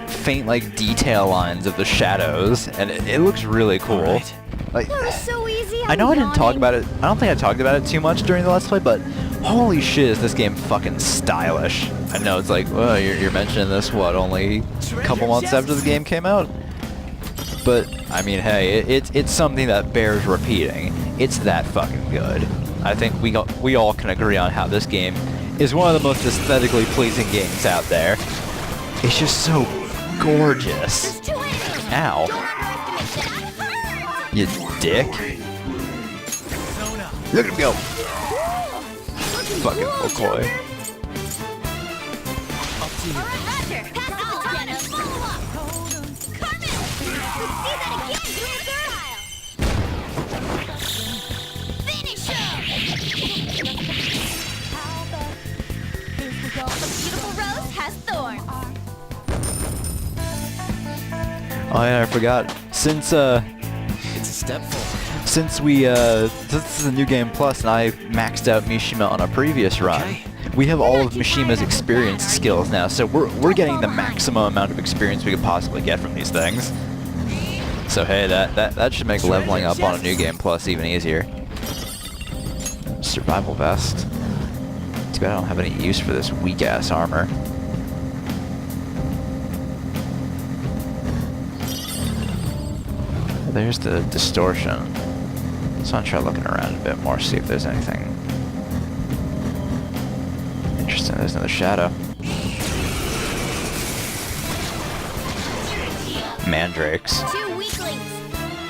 faint like detail lines of the shadows, and it looks really cool. Right. Like, That was so easy. I know I didn't talk about it. I don't think I talked about it too much during the Let's Play, but holy shit, is this game fucking stylish. I know it's like, well, you're mentioning this, what, only a couple months after the game came out? But, I mean, hey, it's something that bears repeating. It's that fucking good. I think we all can agree on how this game is one of the most aesthetically pleasing games out there. It's just so gorgeous. There's two enemies. Ow. Don't underestimate that. You dick. Look at him go. Fucking McCoy. All right, Roger. Pass the baton and follow up. Carmen! Let's see that again. Do it third. Finish him! The beautiful rose has thorns. Oh yeah, I forgot. Since It's a step forward. since this is a new game plus and I maxed out Mishima on a previous run, Okay. we have all of Mishima's experience skills now, so we're getting the maximum amount of experience we could possibly get from these things. So hey, that should make leveling up on a new game plus even easier. Survival vest. Too bad I don't have any use for this weak ass armor. There's the distortion. So I'll try looking around a bit more, see if there's anything interesting. There's another shadow. Mandrakes. Two weaklings.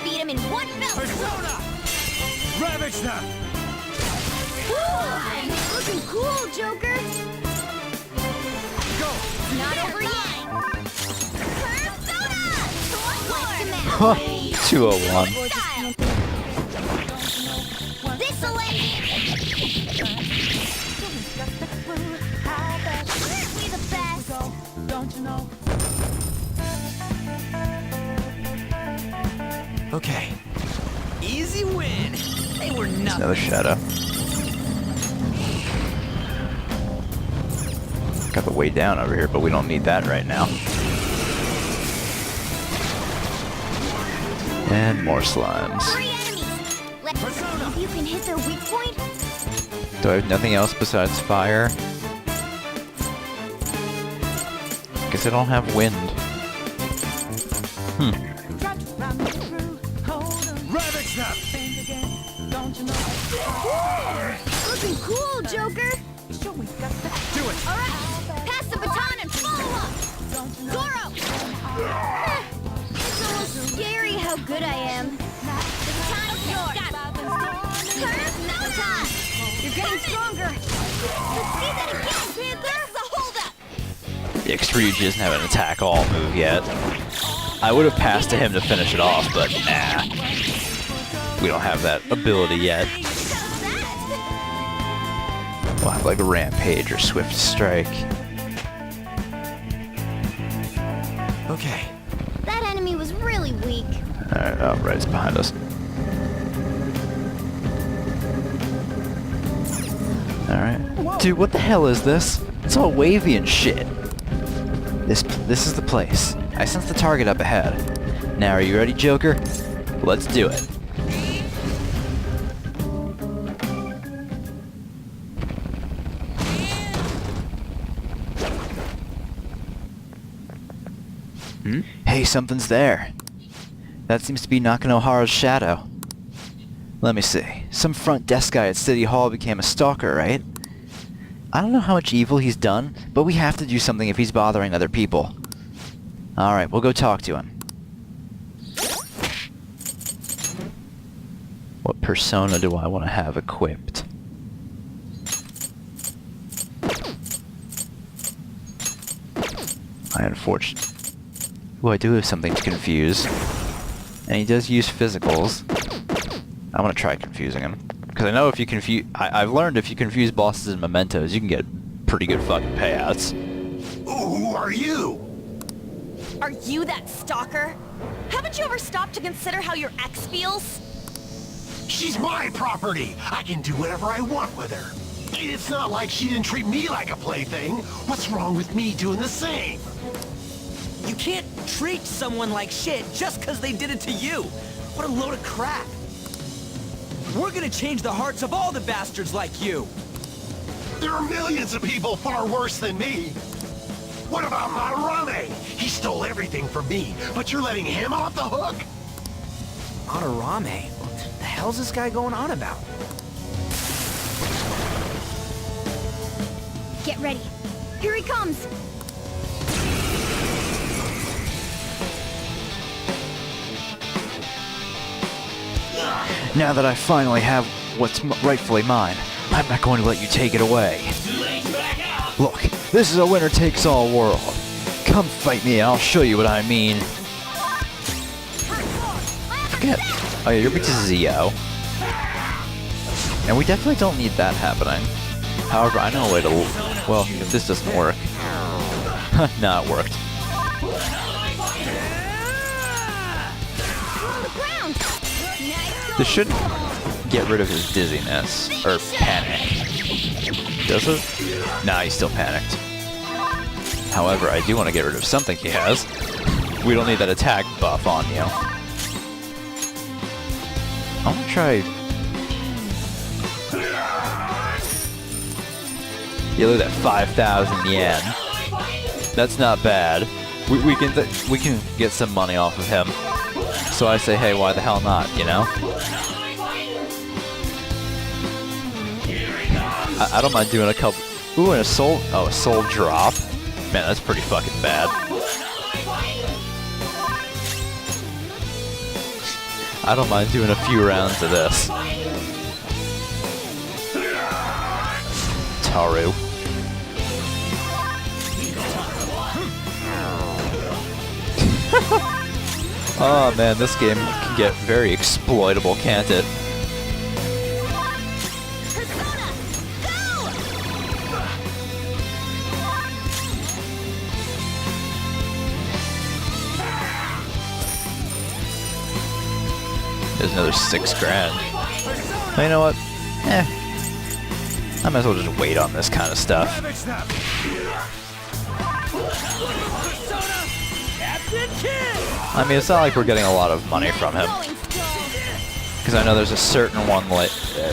Beat him in one fell swoop. Ravage them! Looking cool, Joker. Go! Not over yet. Persona! Wiped him out. Huh, 201. Style. This'll end it. Aren't we the best? Don't you know? Okay. Easy win. They were There's nothing. another shadow. Got the way down over here, but we don't need that right now. And more slimes. Three enemies. Let's see if you can hit their weak point. Do I have nothing else besides fire? Guess I don't have wind. Looking cool, Joker! Do it! Alright, pass the baton and follow up! Zoro! It's almost scary how good I am. The baton's yours! Baton! You're getting stronger! Let's see that again, Panther! This is a holdup! The X-Ryuji doesn't have an attack all move yet. I would have passed to him to finish it off, but nah. We don't have that ability yet. We'll have like a Rampage or Swift Strike. Okay. That enemy was really weak. Alright, oh, right, it's behind us. Alright. Dude, what the hell is this? It's all wavy and shit. This is the place. I sense the target up ahead. Now, are you ready, Joker? Let's do it. Hey, something's there. That seems to be Nakanohara's shadow. Let me see. Some front desk guy at City Hall became a stalker, right? I don't know how much evil he's done, but we have to do something if he's bothering other people. Alright, we'll go talk to him. What persona do I want to have equipped? I unfortunately... Ooh, I do have something to confuse. And he does use physicals. I want to try confusing him. Because I know if you confuse... I've learned if you confuse bosses and mementos, you can get pretty good fucking payouts. Who are you? Are you that stalker? Haven't you ever stopped to consider how your ex feels? She's my property. I can do whatever I want with her. It's not like she didn't treat me like a plaything. What's wrong with me doing the same? You can't treat someone like shit just because they did it to you. What a load of crap. We're gonna change the hearts of all the bastards like you. There are millions of people far worse than me. What about Madarame? He stole everything from me, but you're letting him off the hook? Madarame? What the hell's this guy going on about? Get ready. Here he comes! Now that I finally have what's rightfully mine, I'm not going to let you take it away. Look, this is a winner-takes-all world. Come fight me and I'll show you what I mean. Forget. Oh yeah, you're weak to Zio. And we definitely don't need that happening. However, I know a way to... Well, if this doesn't work... Nah, it worked. This should get rid of his dizziness, or panic. Does it? Nah, he's still panicked. However, I do want to get rid of something he has. We don't need that attack buff on you. I want to try... Yeah, look at that, 5,000 yen. That's not bad. We can get some money off of him. So I say, hey, why the hell not, you know? I don't mind doing a couple... Ooh, and a soul... Oh, a soul drop? Man, that's pretty fucking bad. I don't mind doing a few rounds of this. Taru. Oh man, this game can get very exploitable, can't it? There's another 6 grand. Well, you know what? I might as well just wait on this kind of stuff. I mean, it's not like we're getting a lot of money from him. Because I know there's a certain one, like,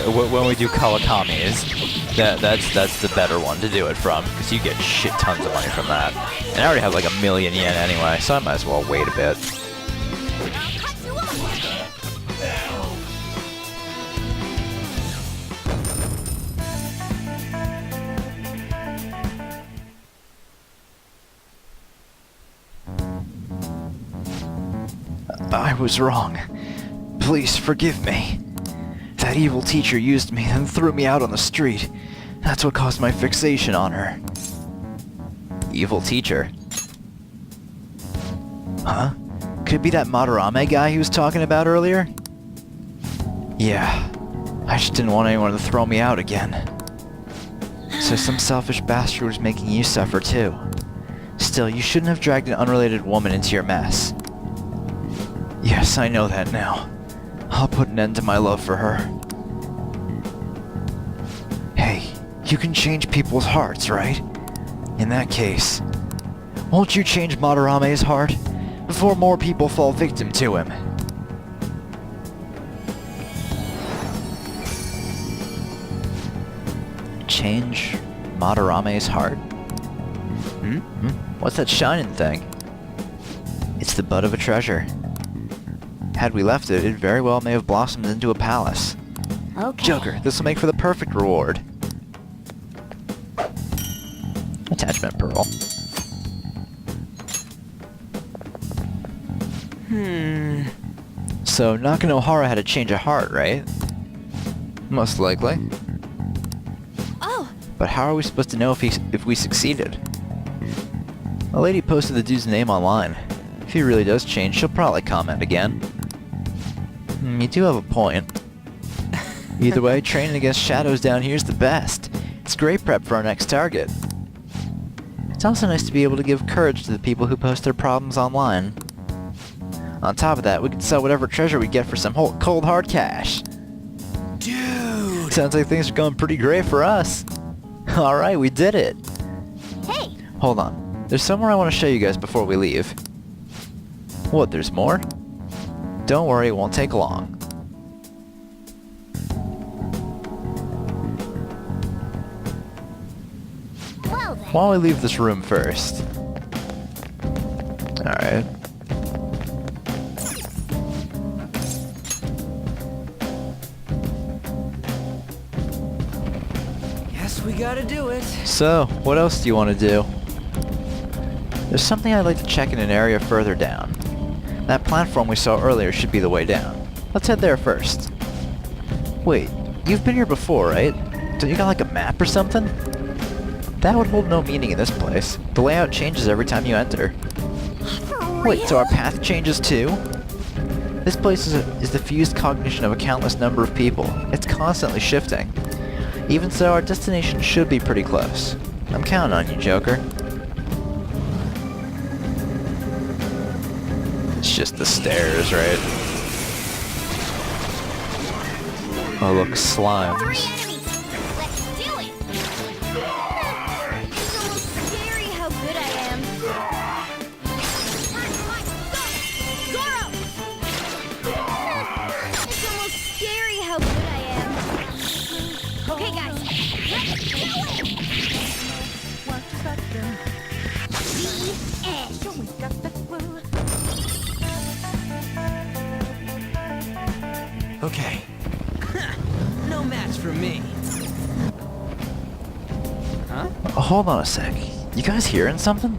when we do Kawakamis, that's the better one to do it from, because you get shit tons of money from that. And I already have like 1,000,000 yen anyway, so I might as well wait a bit. I was wrong. Please forgive me. That evil teacher used me and threw me out on the street. That's what caused my fixation on her. Evil teacher? Huh? Could it be that Madarame guy he was talking about earlier? Yeah. I just didn't want anyone to throw me out again. So some selfish bastard was making you suffer too. Still, you shouldn't have dragged an unrelated woman into your mess. Yes, I know that now. I'll put an end to my love for her. Hey, you can change people's hearts, right? In that case, won't you change Madarame's heart before more people fall victim to him? Change Madarame's heart? What's that shining thing? It's the bud of a treasure. Had we left it, it very well may have blossomed into a palace. Okay. Joker, this will make for the perfect reward. Attachment pearl. So Nakanohara had to change a heart, right? Most likely. Oh, But how are we supposed to know if we succeeded? A lady posted the dude's name online. If he really does change, she'll probably comment again. You do have a point. Either way, training against shadows down here is the best. It's great prep for our next target. It's also nice to be able to give courage to the people who post their problems online. On top of that, we can sell whatever treasure we get for some cold hard cash. Dude! Sounds like things are going pretty great for us. Alright, we did it. Hey! Hold on. There's somewhere I want to show you guys before we leave. What, there's more? Don't worry, it won't take long. Well then. Why don't we leave this room first? Alright. Guess we gotta do it. So, what else do you want to do? There's something I'd like to check in an area further down. That platform we saw earlier should be the way down. Let's head there first. Wait, you've been here before, right? Don't you got like a map or something? That would hold no meaning in this place. The layout changes every time you enter. Wait, so our path changes too? This place is the fused cognition of a countless number of people. It's constantly shifting. Even so, our destination should be pretty close. I'm counting on you, Joker. It's just the stairs, right? Oh, look, slimes. Enemies! Let's do it! It's almost scary how good I am. Goro! It's almost scary how good I am. Okay, guys, let's do it! The end. Okay. No match for me. Huh? Hold on a sec. You guys hearing something?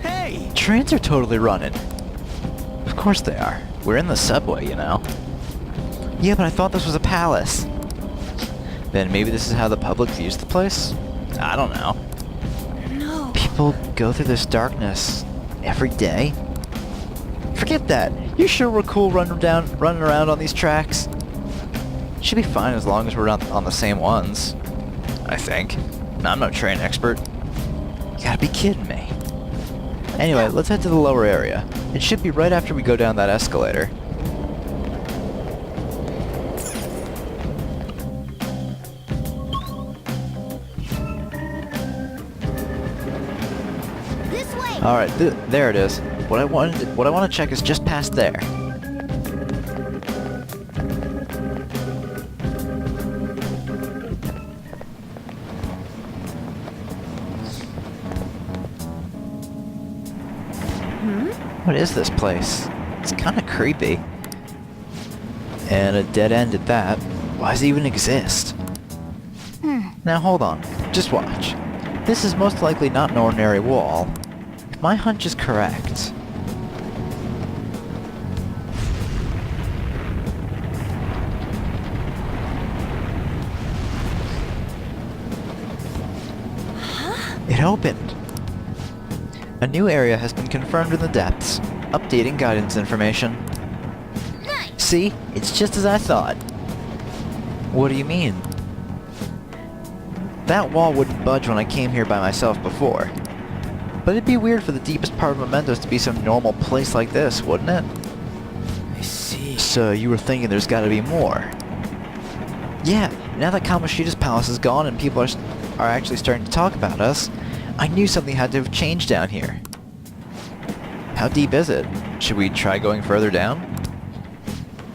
Hey! Trains are totally running. Of course they are. We're in the subway, you know. Yeah, but I thought this was a palace. Then maybe this is how the public views the place? I don't know. no. People go through this darkness every day? Forget that. You sure we're cool running around on these tracks? Should be fine as long as we're not on the same ones. I think. I'm no train expert. You gotta be kidding me. Anyway, let's head to the lower area. It should be right after we go down that escalator. This Alright, there it is. What I want to check is just past there. What is this place? It's kind of creepy. And a dead end at that. Why does it even exist? Now hold on. Just watch. This is most likely not an ordinary wall. If my hunch is correct... It opened! A new area has been confirmed in the depths. Updating guidance information. Nice! See? It's just as I thought. What do you mean? That wall wouldn't budge when I came here by myself before. But it'd be weird for the deepest part of Mementos to be some normal place like this, wouldn't it? I see. So you were thinking there's gotta be more. Yeah, now that Kamoshida's palace is gone and people are actually starting to talk about us, I knew something had to have changed down here. How deep is it? Should we try going further down?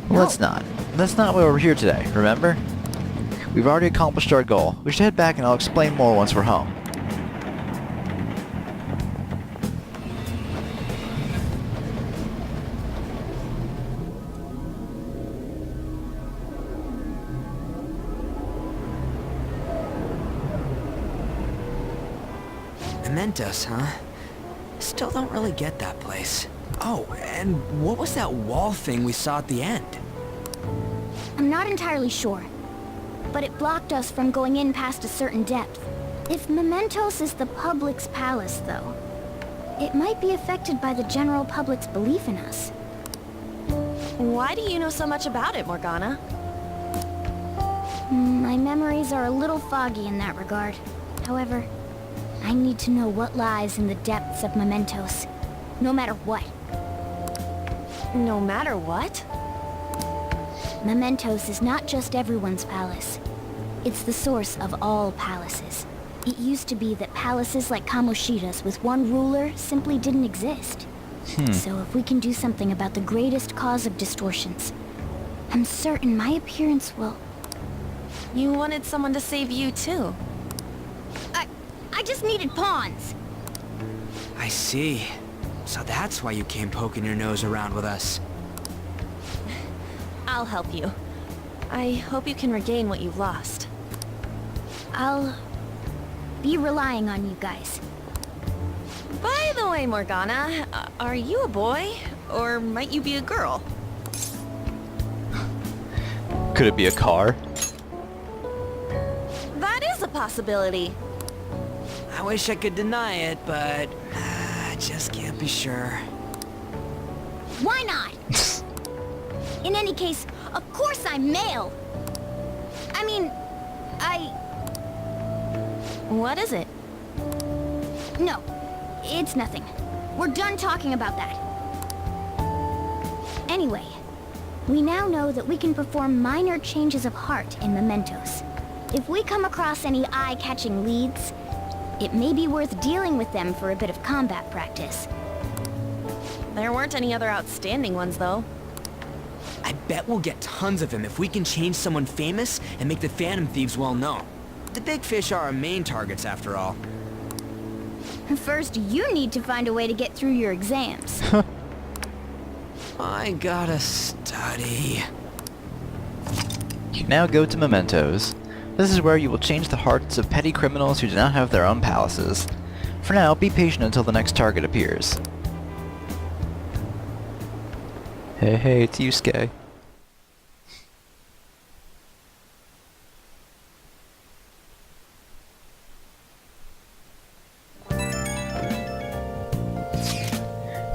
No. Let's not. That's not why we're here today, remember? We've already accomplished our goal. We should head back and I'll explain more once we're home. Mementos, huh? Still don't really get that place. Oh, and what was that wall thing we saw at the end? I'm not entirely sure, but it blocked us from going in past a certain depth. If Mementos is the public's palace, though, it might be affected by the general public's belief in us. Why do you know so much about it, Morgana? My memories are a little foggy in that regard. However, I need to know what lies in the depths of Mementos, no matter what. No matter what? Mementos is not just everyone's palace. It's the source of all palaces. It used to be that palaces like Kamoshida's with one ruler simply didn't exist. So if we can do something about the greatest cause of distortions, I'm certain my appearance will... You wanted someone to save you, too. I just needed pawns! I see. So that's why you came poking your nose around with us. I'll help you. I hope you can regain what you've lost. I'll... be relying on you guys. By the way, Morgana, are you a boy? Or might you be a girl? Could it be a car? That is a possibility. I wish I could deny it, but I just can't be sure. Why not? In any case, of course I'm male! I mean, What is it? No, it's nothing. We're done talking about that. Anyway, we now know that we can perform minor changes of heart in Mementos. If we come across any eye-catching leads, it may be worth dealing with them for a bit of combat practice. There weren't any other outstanding ones, though. I bet we'll get tons of them if we can change someone famous and make the Phantom Thieves well known. The big fish are our main targets, after all. First, you need to find a way to get through your exams. I gotta study. You now go to Mementos. This is where you will change the hearts of petty criminals who do not have their own palaces. For now, be patient until the next target appears. Hey, it's Yusuke.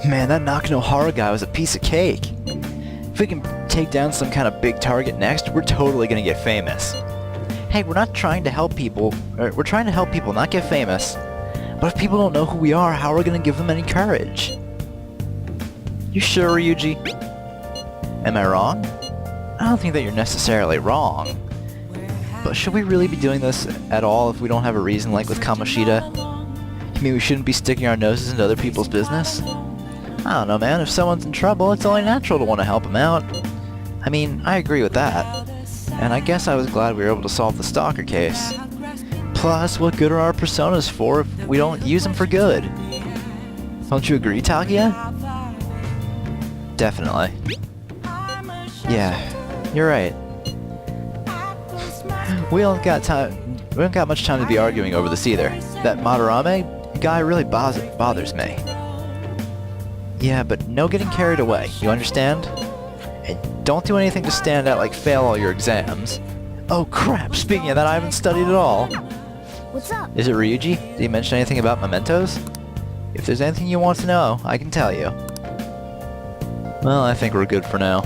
Man, that Nakanohara guy was a piece of cake. If we can take down some kind of big target next, we're totally gonna get famous. Hey, we're not trying to help people, we're trying to help people, not get famous. But if people don't know who we are, how are we gonna give them any courage? You sure, Ryuji? Am I wrong? I don't think that you're necessarily wrong. But should we really be doing this at all if we don't have a reason, like with Kamoshida? You mean we shouldn't be sticking our noses into other people's business? I don't know, man. If someone's in trouble, it's only natural to want to help them out. I mean, I agree with that. And I guess I was glad we were able to solve the stalker case. Plus, what good are our personas for if we don't use them for good? Don't you agree, Takia? Definitely. Yeah, you're right. We don't got much time to be arguing over this either. That Madarame guy really bothers me. Yeah, but no getting carried away, you understand? And don't do anything to stand out like fail all your exams. Oh crap, speaking of that, I haven't studied at all. What's up? Is it Ryuji? Did he mention anything about mementos? If there's anything you want to know, I can tell you. Well, I think we're good for now.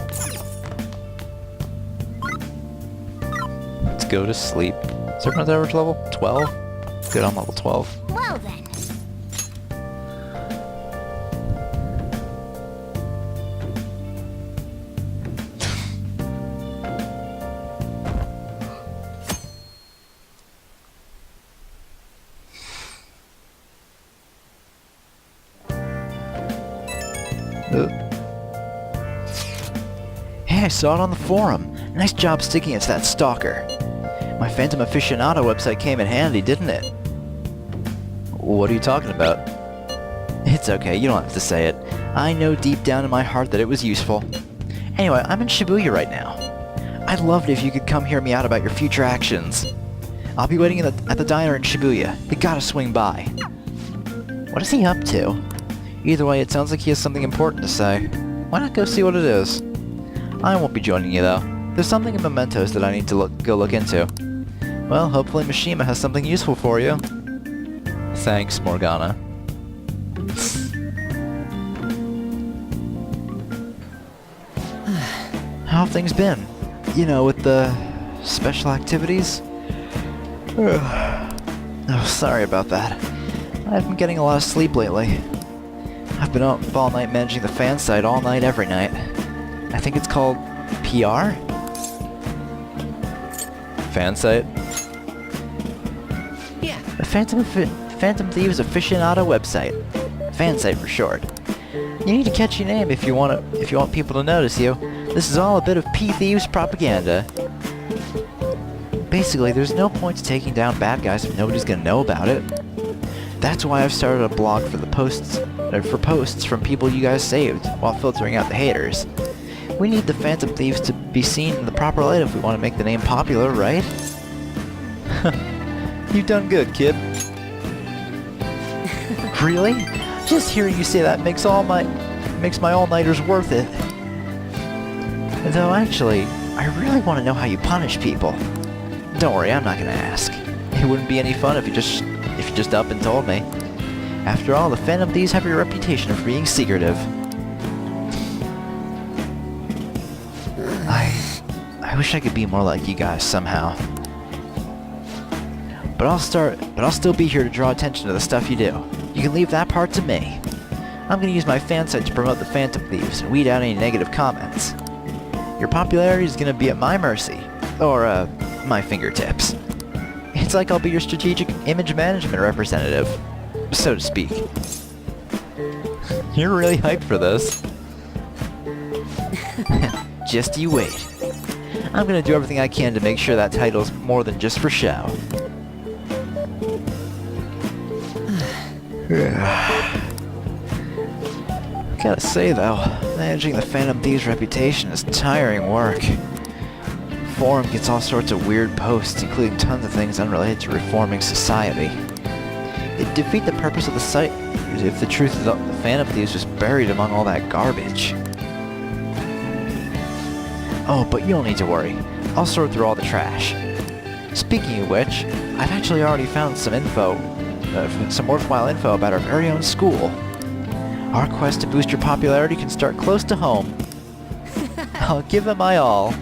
Let's go to sleep. Is everyone's average level? 12? Good, I'm level 12. Well then. Hey, I saw it on the forum. Nice job sticking it to that stalker. My Phantom Aficionado website came in handy, didn't it? What are you talking about? It's okay, you don't have to say it. I know deep down in my heart that it was useful. Anyway, I'm in Shibuya right now. I'd love it if you could come hear me out about your future actions. I'll be waiting at the diner in Shibuya. You gotta swing by. What is he up to? Either way, it sounds like he has something important to say. Why not go see what it is? I won't be joining you, though. There's something in mementos that I need to go look into. Well, hopefully Mishima has something useful for you. Thanks, Morgana. How have things been? You know, with the special activities? Oh, sorry about that. I've been getting a lot of sleep lately. I've been up all night managing the Phan-Site all night, every night. I think it's called PR? Phan-Site? Yeah. The Phantom Thieves Aficionado website. Phan-Site for short. You need a catchy name if you want people to notice you. This is all a bit of P-Thieves propaganda. Basically, there's no point to taking down bad guys if nobody's gonna know about it. That's why I've started a blog for posts from people you guys saved, while filtering out the haters. We need the Phantom Thieves to be seen in the proper light if we want to make the name popular, right? You've done good, kid. Really? Just hearing you say that makes my all-nighters worth it. Though actually, I really want to know how you punish people. Don't worry, I'm not gonna ask. It wouldn't be any fun if you just up and told me. After all, the Phantom Thieves have a reputation for being secretive. I wish I could be more like you guys somehow. But I'll still be here to draw attention to the stuff you do. You can leave that part to me. I'm gonna use my Phan-Site to promote the Phantom Thieves and weed out any negative comments. Your popularity is gonna be at my mercy. Or, my fingertips. It's like I'll be your strategic image management representative, so to speak. You're really hyped for this. Just you wait. I'm gonna do everything I can to make sure that title's more than just for show. Gotta say though, managing the Phantom Thieves' reputation is tiring work. The forum gets all sorts of weird posts, including tons of things unrelated to reforming society. It'd defeat the purpose of the site if the truth is that the Phantom Thieves was buried among all that garbage. Oh, but you don't need to worry. I'll sort through all the trash. Speaking of which, I've actually already found some worthwhile info about our very own school. Our quest to boost your popularity can start close to home. I'll give it my all.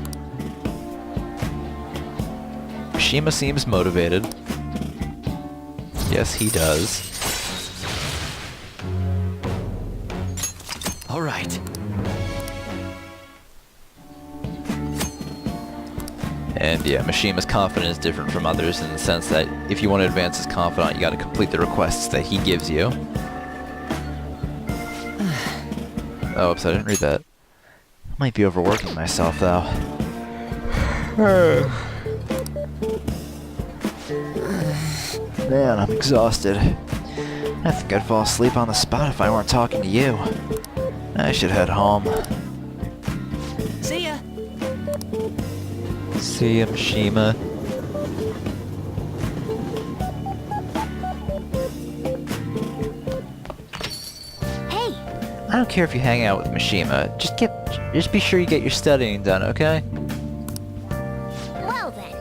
Shima seems motivated. Yes, he does. All right. And And yeah, Mishima's confidant is different from others in the sense that if you want to advance as confidant, you gotta complete the requests that he gives you. Oh, oops, I didn't read that. Might be overworking myself, though. Man, I'm exhausted. I think I'd fall asleep on the spot if I weren't talking to you. I should head home. See ya! See ya, Mishima. Hey, I don't care if you hang out with Mishima. Just be sure you get your studying done, okay? well then.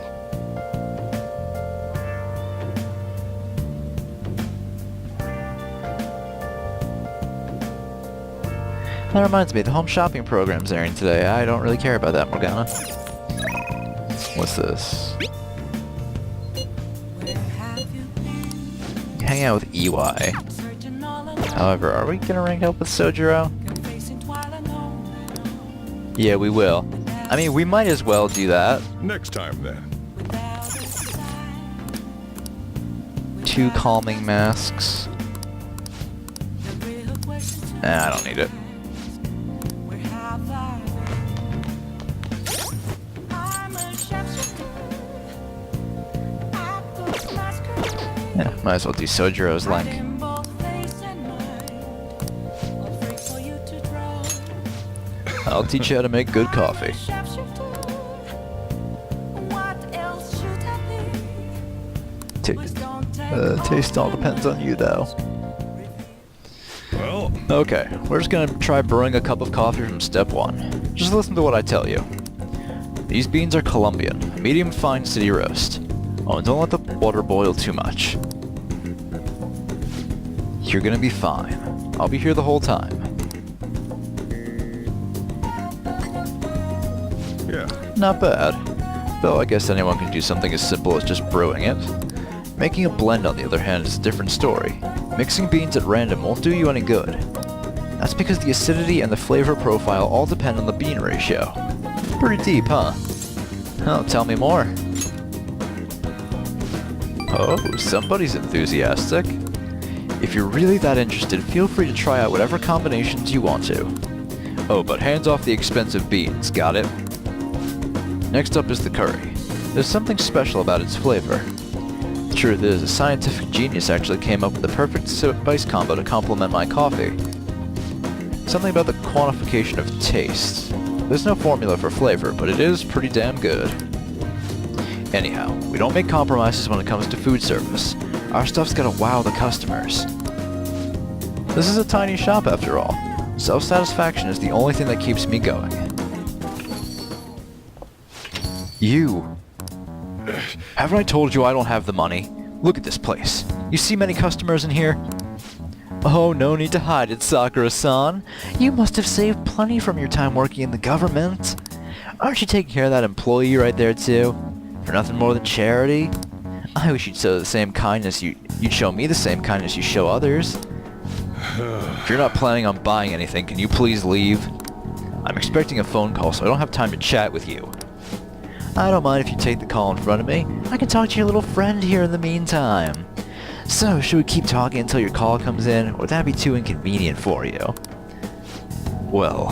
That reminds me, the home shopping program's airing today. I don't really care about that, Morgana. What's this? Hang out with EY. However, are we gonna rank up with Sojiro? Yeah, we will. I mean, we might as well do that. Next time, then. 2 calming masks. Nah, I don't need it. Yeah, might as well do Sojiro's link. I'll teach you how to make good coffee. Taste all depends on you, though. Well, Okay, we're just gonna try brewing a cup of coffee from step 1. Just listen to what I tell you. These beans are Colombian, medium fine city roast. Oh, and don't let the water boil too much. You're gonna be fine. I'll be here the whole time. yeah. Not bad. Though I guess anyone can do something as simple as just brewing it. Making a blend, on the other hand, is a different story. Mixing beans at random won't do you any good. That's because the acidity and the flavor profile all depend on the bean ratio. Pretty deep, huh? Oh, tell me more. Oh, somebody's enthusiastic. If you're really that interested, feel free to try out whatever combinations you want to. Oh, but hands off the expensive beans, got it? Next up is the curry. There's something special about its flavor. The truth is, a scientific genius actually came up with the perfect spice combo to complement my coffee. Something about the quantification of taste. There's no formula for flavor, but it is pretty damn good. Anyhow, we don't make compromises when it comes to food service. Our stuff's gotta wow the customers. This is a tiny shop after all. Self-satisfaction is the only thing that keeps me going. You. Haven't I told you I don't have the money? Look at this place. You see many customers in here? Oh, no need to hide it, Sakura-san. You must have saved plenty from your time working in the government. Aren't you taking care of that employee right there, too? For nothing more than charity? I wish you'd show the same kindness you'd show me the same kindness you show others. If you're not planning on buying anything, can you please leave? I'm expecting a phone call, so I don't have time to chat with you. I don't mind if you take the call in front of me. I can talk to your little friend here in the meantime. So, should we keep talking until your call comes in, or would that be too inconvenient for you? Well,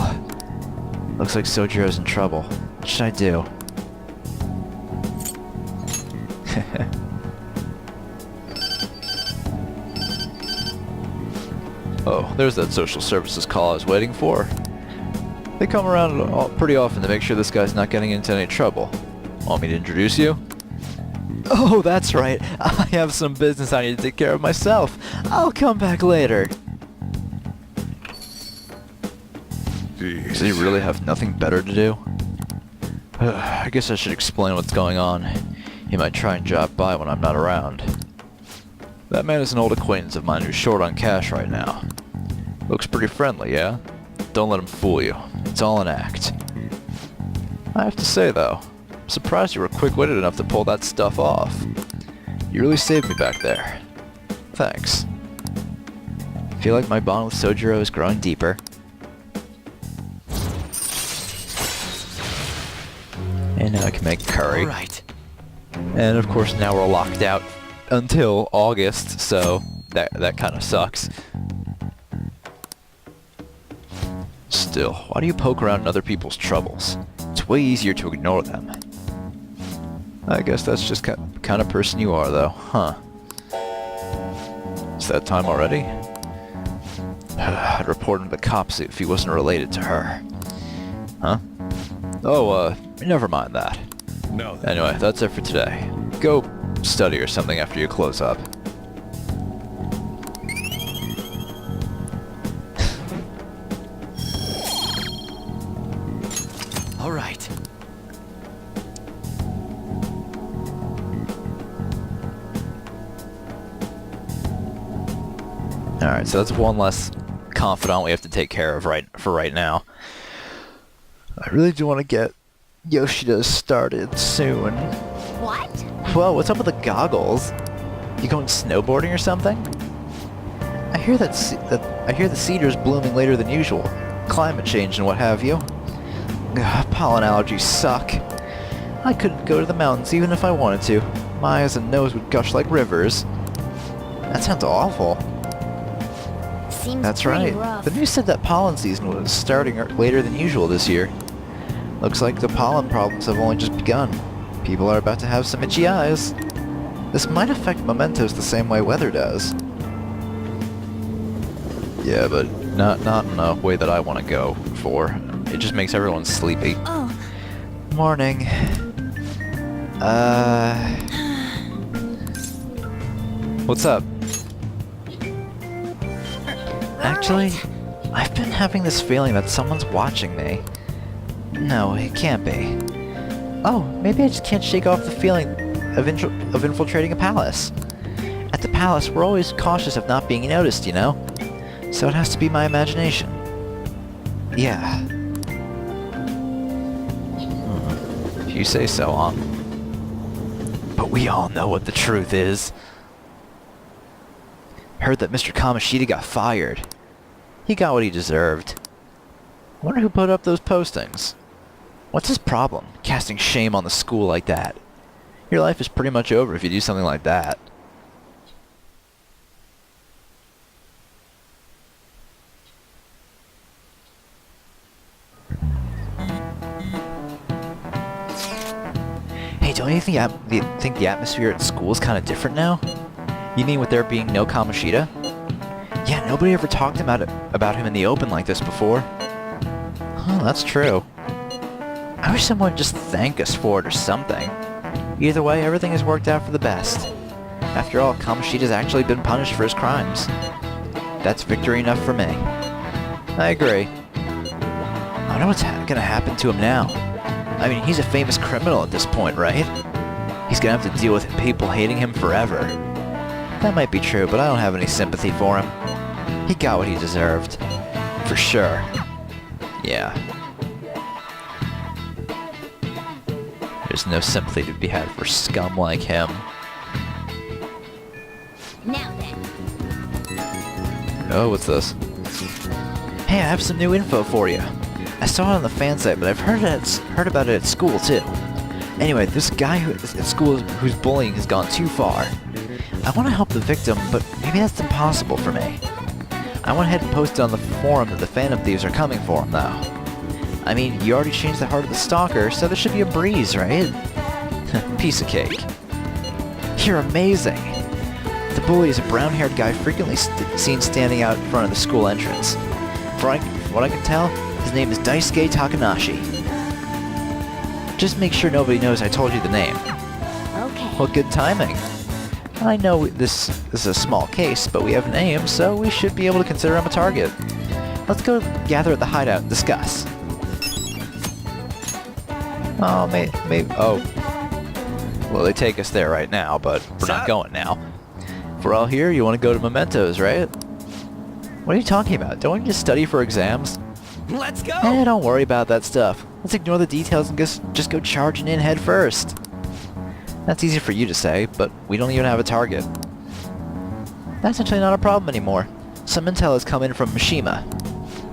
looks like Sojiro's in trouble. What should I do? Oh, there's that social services call I was waiting for. They come around pretty often to make sure this guy's not getting into any trouble. Want me to introduce you? Oh, that's right. I have some business I need to take care of myself. I'll come back later. Jeez. Does he really have nothing better to do? I guess I should explain what's going on. He might try and drop by when I'm not around. That man is an old acquaintance of mine who's short on cash right now. Looks pretty friendly, yeah? Don't let him fool you. It's all an act. I have to say, though, I'm surprised you were quick-witted enough to pull that stuff off. You really saved me back there. Thanks. I feel like my bond with Sojiro is growing deeper. And now I can make curry. All right. And of course now we're locked out until August, so that kind of sucks. Still, why do you poke around in other people's troubles? It's way easier to ignore them. I guess that's just kind of person you are, though, huh? It's that time already? I'd report him to the cops if he wasn't related to her. Huh? Oh, never mind that. No. Anyway, that's it for today. Go study or something after you close up. All right. Alright, so that's one less confidant we have to take care of for right now. I really do want to get Yoshida started soon. What? Well, what's up with the goggles? You going snowboarding or something? I hear the cedar's blooming later than usual. Climate change and what have you. Ugh, pollen allergies suck. I couldn't go to the mountains even if I wanted to. My eyes and nose would gush like rivers. That sounds awful. Seems That's pretty right. rough. The news said that pollen season was starting later than usual this year. Looks like the pollen problems have only just begun. People are about to have some itchy eyes. This might affect mementos the same way weather does. Yeah, but not in a way that I want to go for. It just makes everyone sleepy. Oh. Morning. What's up? Actually, I've been having this feeling that someone's watching me. No, it can't be. Oh, maybe I just can't shake off the feeling of infiltrating a palace. At the palace, we're always cautious of not being noticed, you know? So it has to be my imagination. Yeah. If you say so, huh? But we all know what the truth is. Heard that Mr. Kamoshida got fired. He got what he deserved. Wonder who put up those postings. What's his problem, casting shame on the school like that? Your life is pretty much over if you do something like that. Hey, don't you think the atmosphere at school is kind of different now? You mean with there being no Kamoshida? Yeah, nobody ever talked about him in the open like this before. Huh, that's true. I wish someone would just thank us for it or something. Either way, everything has worked out for the best. After all, Kamoshida's actually been punished for his crimes. That's victory enough for me. I agree. I wonder what's gonna happen to him now. I mean, he's a famous criminal at this point, right? He's gonna have to deal with people hating him forever. That might be true, but I don't have any sympathy for him. He got what he deserved. For sure. Yeah. There's no sympathy to be had for scum like him. Now then. Oh, what's this? Hey, I have some new info for you. I saw it on the Phan-Site, but I've heard about it at school too. Anyway, this guy at school who's bullying has gone too far. I want to help the victim, but maybe that's impossible for me. I went ahead and posted on the forum that the Phantom Thieves are coming for him, though. I mean, you already changed the heart of the stalker, so there should be a breeze, right? Piece of cake. You're amazing! The bully is a brown-haired guy frequently seen standing out in front of the school entrance. From what I can tell, his name is Daisuke Takanashi. Just make sure nobody knows I told you the name. Okay. Well, good timing. I know this is a small case, but we have names, so we should be able to consider him a target. Let's go gather at the hideout and discuss. Oh, maybe. Oh. Well, they take us there right now, but we're not going now. If we're all here, you want to go to Mementos, right? What are you talking about? Don't we just study for exams? Let's go! Don't worry about that stuff. Let's ignore the details and just go charging in head first. That's easy for you to say, but we don't even have a target. That's actually not a problem anymore. Some intel has come in from Mishima.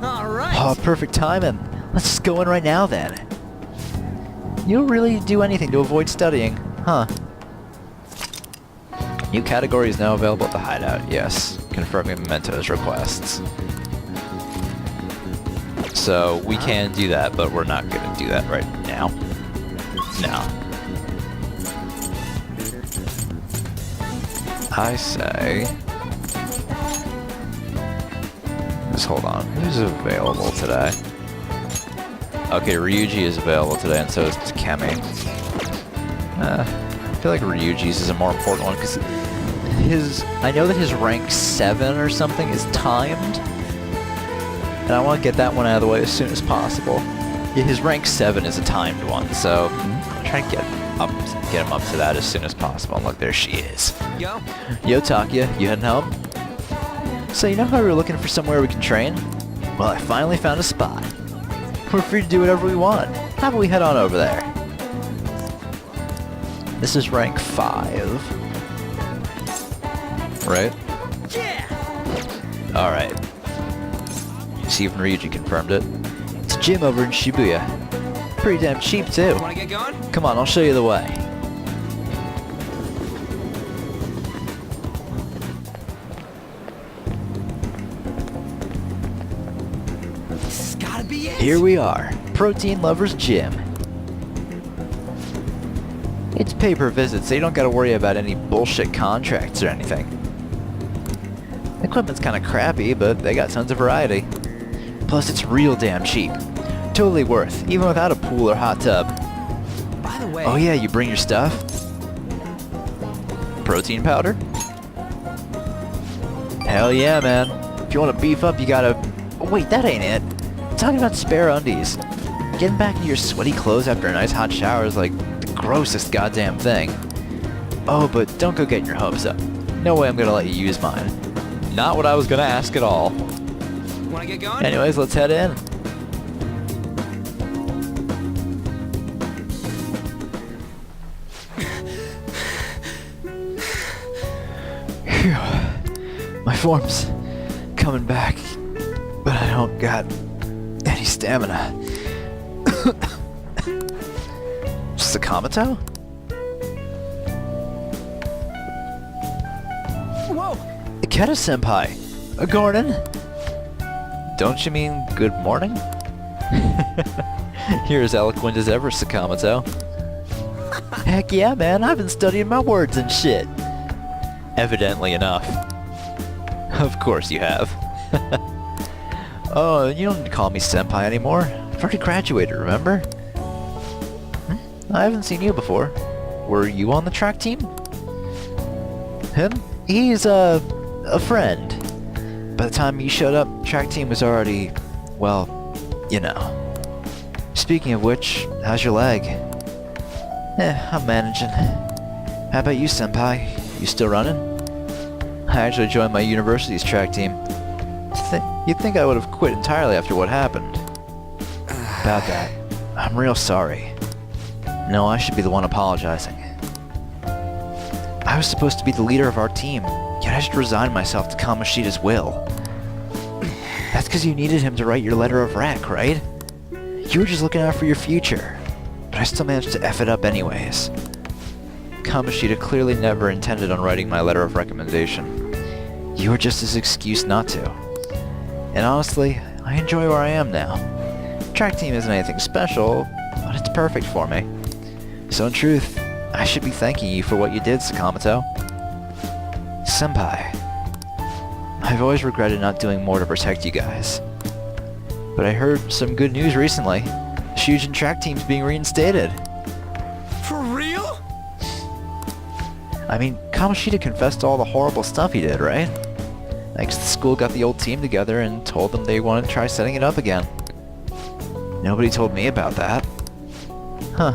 Alright! Oh, perfect timing. Let's just go in right now then. You'll really do anything to avoid studying, huh? New category is now available at the hideout. Yes. Confirming Memento's requests. So we can do that, but we're not going to do that right now. No. I say... Just hold on. Who's available today? Okay, Ryuji is available today, and so is Takemi. I feel like Ryuji's is a more important one, because I know that his rank 7 or something is timed, and I want to get that one out of the way as soon as possible. Yeah, his rank 7 is a timed one, so I'm trying to get him up to that as soon as possible. And look, there she is. Yo. Yo, Takia, you heading home? So you know how we were looking for somewhere we can train? Well, I finally found a spot. We're free to do whatever we want. How about we head on over there? This is rank 5. Right? Yeah! Alright. See if Ryuji confirmed it. It's a gym over in Shibuya. Pretty damn cheap, too. Wanna get going? Come on, I'll show you the way. This has gotta be it! Here we are, Protein Lover's Gym. It's pay-per-visit, so you don't gotta worry about any bullshit contracts or anything. Equipment's kinda crappy, but they got tons of variety. Plus, it's real damn cheap. Totally worth, even without a pool or hot tub. By the way... Oh yeah, you bring your stuff? Protein powder? Hell yeah, man. If you want to beef up, you gotta... Oh, wait, that ain't it. I'm talking about spare undies. Getting back into your sweaty clothes after a nice hot shower is like the grossest goddamn thing. Oh, but don't go getting your hopes up. No way I'm gonna let you use mine. Not what I was gonna ask at all. Wanna get going? Anyways, let's head in. Phew. My form's coming back, but I don't got any stamina. Sakamoto? Whoa! Ikeda-senpai! Gordon? Don't you mean good morning? You're as eloquent as ever, Sakamoto. Heck yeah, man, I've been studying my words and shit. Evidently enough. Of course you have. Oh, you don't call me senpai anymore. I've already graduated, remember? I haven't seen you before. Were you on the track team? Him? He's a friend. By the time you showed up, track team was already, well, you know. Speaking of which, how's your leg? I'm managing. How about you, senpai? You still running? I actually joined my university's track team. You'd think I would have quit entirely after what happened. About that, I'm real sorry. No, I should be the one apologizing. I was supposed to be the leader of our team, yet I just resigned myself to Kamoshida's will. That's because you needed him to write your letter of rec, right? You were just looking out for your future, but I still managed to F it up anyways. Kamoshida clearly never intended on writing my letter of recommendation. You were just his excuse not to. And honestly, I enjoy where I am now. Track team isn't anything special, but it's perfect for me. So in truth, I should be thanking you for what you did, Sakamoto. Senpai, I've always regretted not doing more to protect you guys. But I heard some good news recently. The Shujin track team's being reinstated. For real? I mean, Kamoshida confessed to all the horrible stuff he did, right? Thanks, the school got the old team together and told them they wanted to try setting it up again. Nobody told me about that. Huh.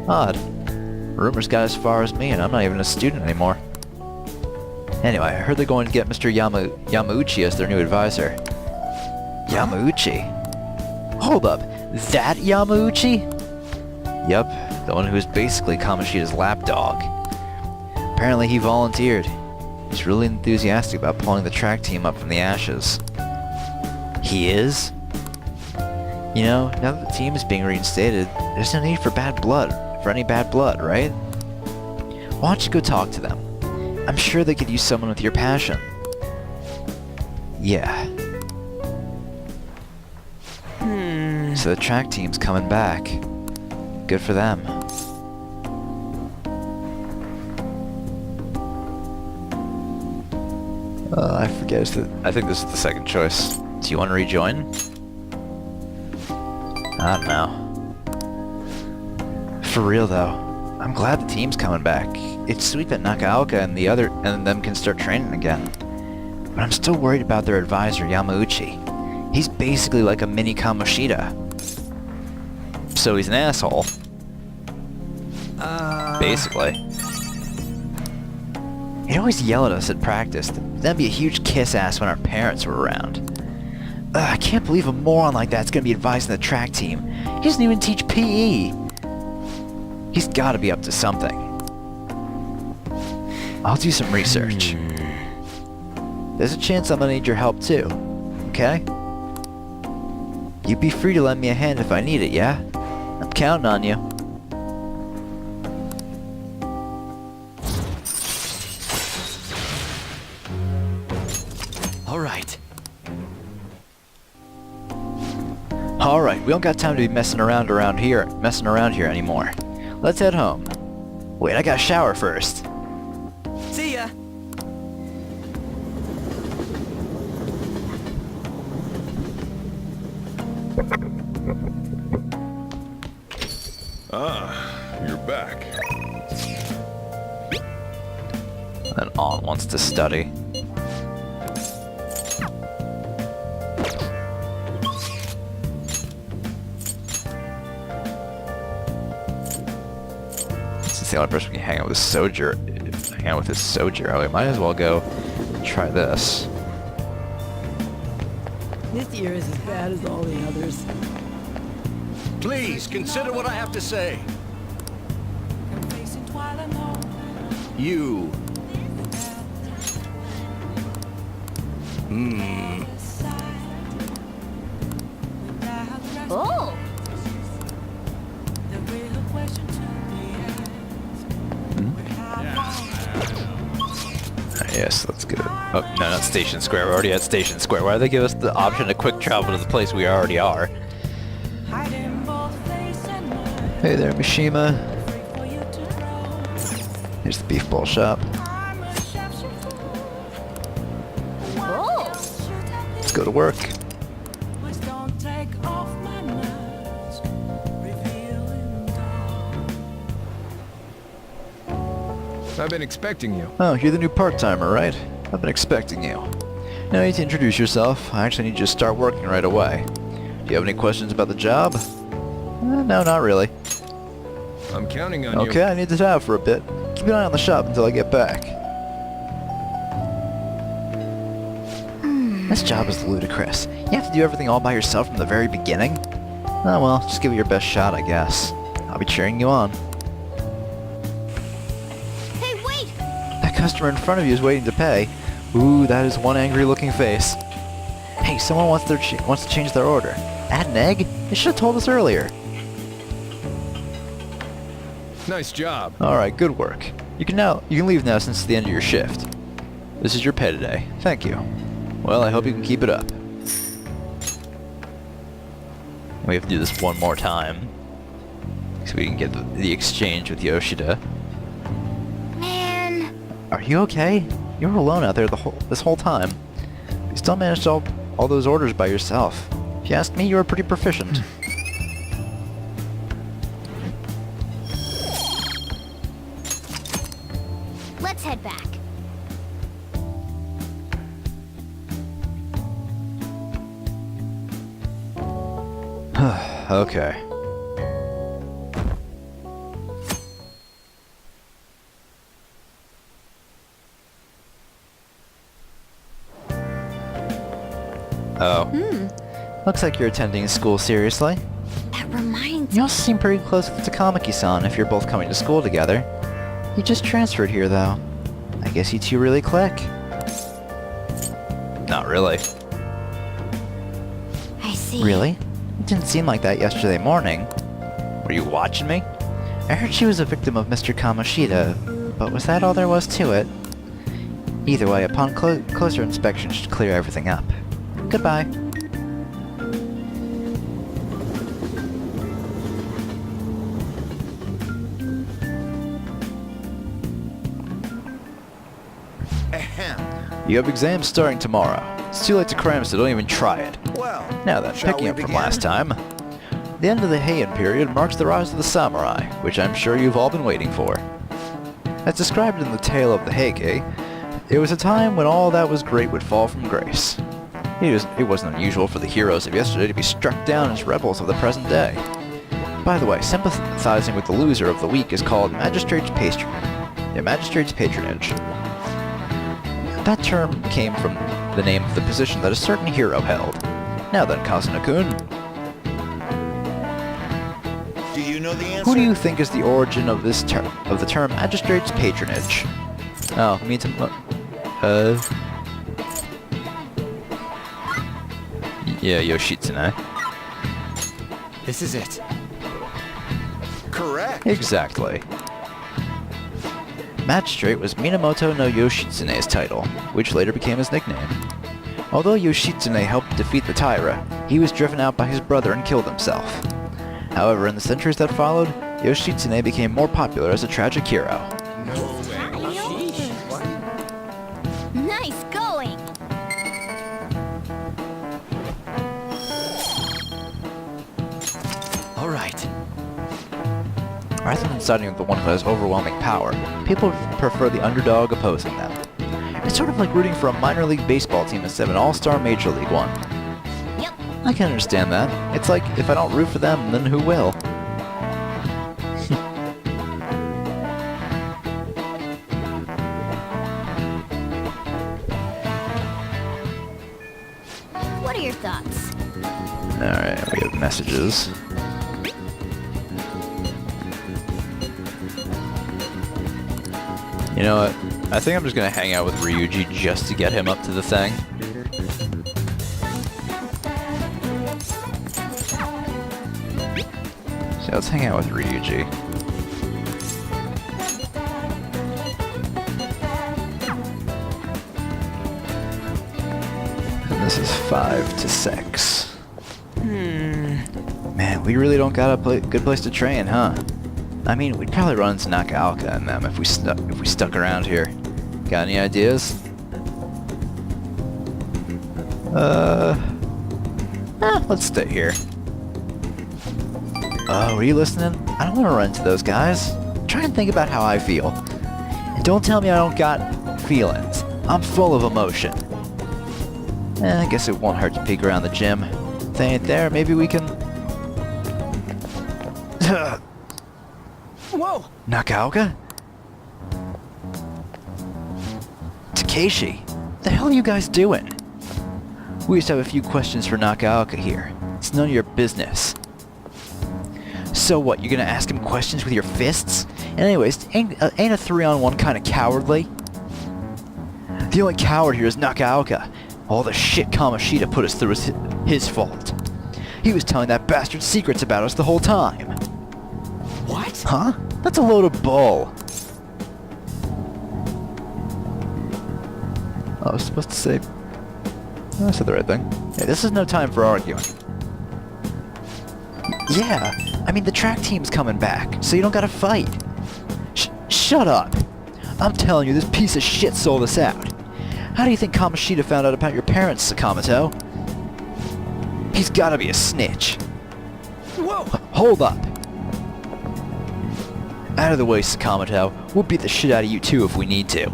Odd. Rumors got as far as me and I'm not even a student anymore. Anyway, I heard they're going to get Mr. Yamauchi as their new advisor. Yamauchi? Hold up, that Yamauchi? Yep, the one who's basically Kamoshida's lapdog. Apparently he volunteered. He's really enthusiastic about pulling the track team up from the ashes. He is? You know, now that the team is being reinstated, there's no need for any bad blood, right? Why don't you go talk to them? I'm sure they could use someone with your passion. Yeah. So the track team's coming back. Good for them. I forget. I think this is the second choice. Do you want to rejoin? I don't know. For real though, I'm glad the team's coming back. It's sweet that Nakaoka and them can start training again. But I'm still worried about their advisor, Yamauchi. He's basically like a mini Kamoshida. So he's an asshole. Basically. He'd always yell at us at practice, then be a huge kiss-ass when our parents were around. I can't believe a moron like that's gonna be advising the track team. He doesn't even teach PE. He's gotta be up to something. I'll do some research. There's a chance I'm gonna need your help too, okay? You'd be free to lend me a hand if I need it, yeah? I'm counting on you. Alright, we don't got time to be messing around here anymore. Let's head home. Wait, I gotta shower first. See ya! Ah, you're back. And An wants to study. The only person we can hang out with is Sojiro. We might as well go try this. This year is as bad as all the others. Please, consider what I have to say. You. Oh! Yes, let's go. Oh, no, not Station Square. We're already at Station Square. Why do they give us the option to quick travel to the place we already are? Hey there, Mishima. Here's the beef bowl shop. Oh! Let's go to work. I've been expecting you. Oh, you're the new part-timer, right? I've been expecting you. Now you need to introduce yourself. I actually need you to start working right away. Do you have any questions about the job? No, not really. I'm counting on you. Okay, I need to out for a bit. Keep an eye on the shop until I get back. This job is ludicrous. You have to do everything all by yourself from the very beginning? Oh well, just give it your best shot, I guess. I'll be cheering you on. That customer in front of you is waiting to pay. Ooh, that is one angry-looking face. Hey, someone wants to change their order. Add an egg? They should have told us earlier. Nice job. All right, good work. You can leave now since it's the end of your shift. This is your pay today. Thank you. Well, I hope you can keep it up. We have to do this one more time, so we can get the exchange with Yoshida. Are you okay? You were alone out there this whole time. You still managed all those orders by yourself. If you ask me, you were pretty proficient. Let's head back. Okay. Oh. Looks like you're attending school seriously. That reminds You also seem pretty close with Takamaki-san if you're both coming to school together. You just transferred here, though. I guess you two really click. Not really. I see. Really? It didn't seem like that yesterday morning. Were you watching me? I heard she was a victim of Mr. Kamoshida, but was that all there was to it? Either way, upon closer inspection should clear everything up. Goodbye. You have exams starting tomorrow. It's too late to cram, so don't even try it. Well, Now then, shall picking we up from begin? last time. The end of the Heian period marks the rise of the samurai, which I'm sure you've all been waiting for. As described in the tale of the Heike, it was a time when all that was great would fall from grace. It wasn't unusual for the heroes of yesterday to be struck down as rebels of the present day. By the way, sympathizing with the loser of the week is called magistrate's patronage. That term came from the name of the position that a certain hero held. Now then, Kazuna-kun, Do you know the answer? who do you think is the origin of the term magistrate's patronage? Oh, me too. Yeah, Yoshitsune. This is it. Correct. Exactly. Magistrate was Minamoto no Yoshitsune's title, which later became his nickname. Although Yoshitsune helped defeat the Taira, he was driven out by his brother and killed himself. However, in the centuries that followed, Yoshitsune became more popular as a tragic hero. Nice going! All right. Rather than siding with the one who has overwhelming power, people prefer the underdog opposing them. It's sort of like rooting for a minor league baseball team instead of an all-star major league one. Yep. I can understand that. It's like, if I don't root for them, then who will? What are your thoughts? Alright, we have messages. You know what? I think I'm just gonna hang out with Ryuji just to get him up to the thing. So let's hang out with Ryuji. And this is 5 to 6. Man, we really don't got a good place to train, huh? I mean, we'd probably run into Nakaoka and them if we stuck around here. Got any ideas? Let's stay here. Oh, are you listening? I don't want to run into those guys. Try and think about how I feel. And don't tell me I don't got feelings. I'm full of emotion. I guess it won't hurt to peek around the gym. If they ain't there, maybe we can... Whoa! Nakaoka? Takeshi? What the hell are you guys doing? We just have a few questions for Nakaoka here. It's none of your business. So what, you're gonna ask him questions with your fists? And anyways, ain't a 3-on-1 kinda cowardly? The only coward here is Nakaoka. All the shit Kamoshida put us through is his fault. He was telling that bastard secrets about us the whole time. What? Huh? That's a load of bull. Oh, I was supposed to say... Oh, I said the right thing. Yeah, this is no time for arguing. Yeah, I mean the track team's coming back, so you don't gotta fight. Shut up! I'm telling you, this piece of shit sold us out. How do you think Kamoshida found out about your parents, Sakamoto? He's gotta be a snitch. Whoa! Hold up! Out of the way, Sakamoto. We'll beat the shit out of you too if we need to.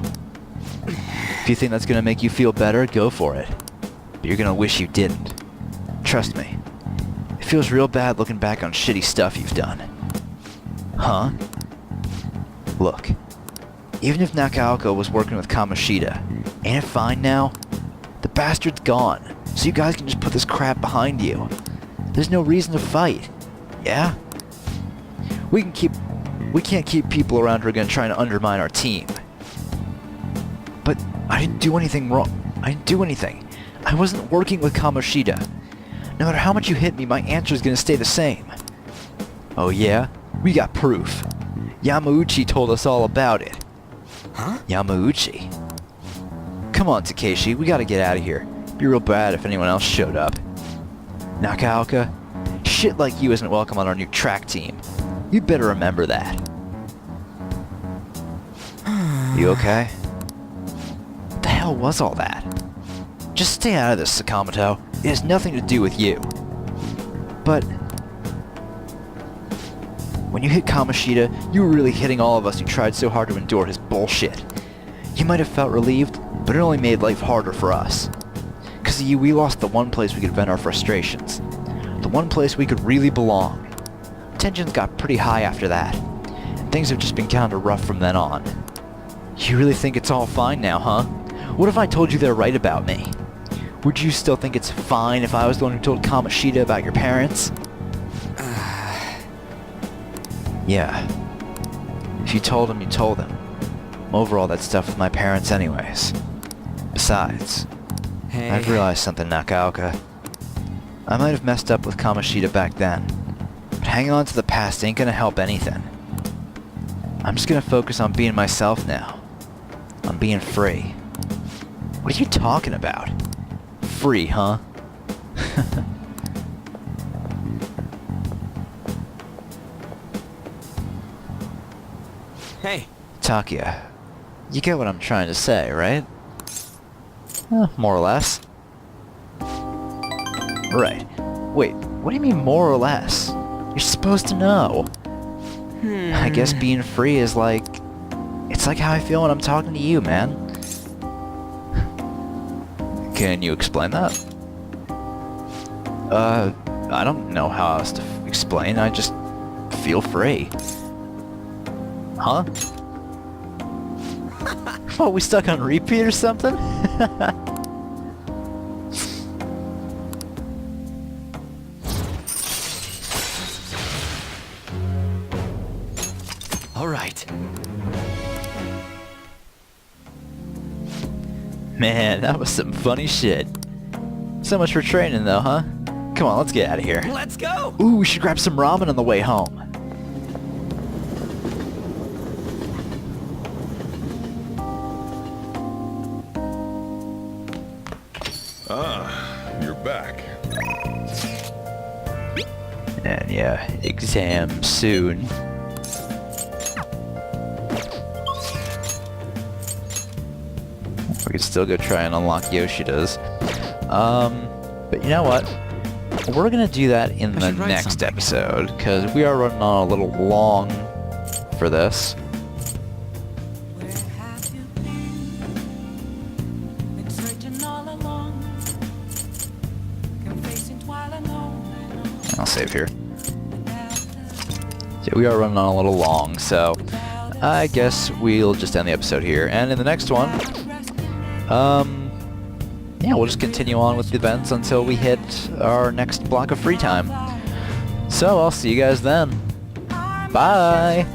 If you think that's gonna make you feel better, go for it. But you're gonna wish you didn't. Trust me. It feels real bad looking back on shitty stuff you've done. Huh? Look. Even if Nakaoka was working with Kamoshida, ain't it fine now? The bastard's gone, so you guys can just put this crap behind you. There's no reason to fight. Yeah? We can't keep people around who are gonna try to undermine our team. But I didn't do anything wrong. I didn't do anything. I wasn't working with Kamoshida. No matter how much you hit me, my answer's gonna stay the same. Oh yeah? We got proof. Yamauchi told us all about it. Huh? Yamauchi. Come on, Takeshi, we gotta get out of here. Be real bad if anyone else showed up. Nakaoka, shit like you isn't welcome on our new track team. You better remember that. You okay? What the hell was all that? Just stay out of this, Sakamoto. It has nothing to do with you. But when you hit Kamoshida, you were really hitting all of us who tried so hard to endure his bullshit. You might have felt relieved, but it only made life harder for us. Because of you, we lost the one place we could vent our frustrations. The one place we could really belong. Tensions got pretty high after that. And things have just been kinda rough from then on. You really think it's all fine now, huh? What if I told you they're right about me? Would you still think it's fine if I was the one who told Kamoshida about your parents? Yeah. If you told him, you told him. I'm over all that stuff with my parents anyways. Besides, Hey. I've realized something, Nakaoka. I might have messed up with Kamoshida back then, but hanging on to the past ain't gonna help anything. I'm just gonna focus on being myself now. On being free. What are you talking about? Free, huh? Hey. Takia, you get what I'm trying to say, right? More or less. Right. Wait, what do you mean more or less? You're supposed to know. I guess being free is like... It's like how I feel when I'm talking to you, man. Can you explain that? I don't know how else to explain. I just feel free. Huh? What, we stuck on repeat or something? All right. Man, that was some funny shit. So much for training though, huh? Come on, let's get out of here. Let's go! Ooh, we should grab some ramen on the way home. Ah, you're back. And yeah, exam soon. We could still go try and unlock Yoshida's. But you know what? We're gonna do that in the next episode, because we are running on a little long for this. I'll save here. So we are running on a little long, so I guess we'll just end the episode here. And in the next one, yeah, we'll just continue on with the events until we hit our next block of free time. So I'll see you guys then. Bye!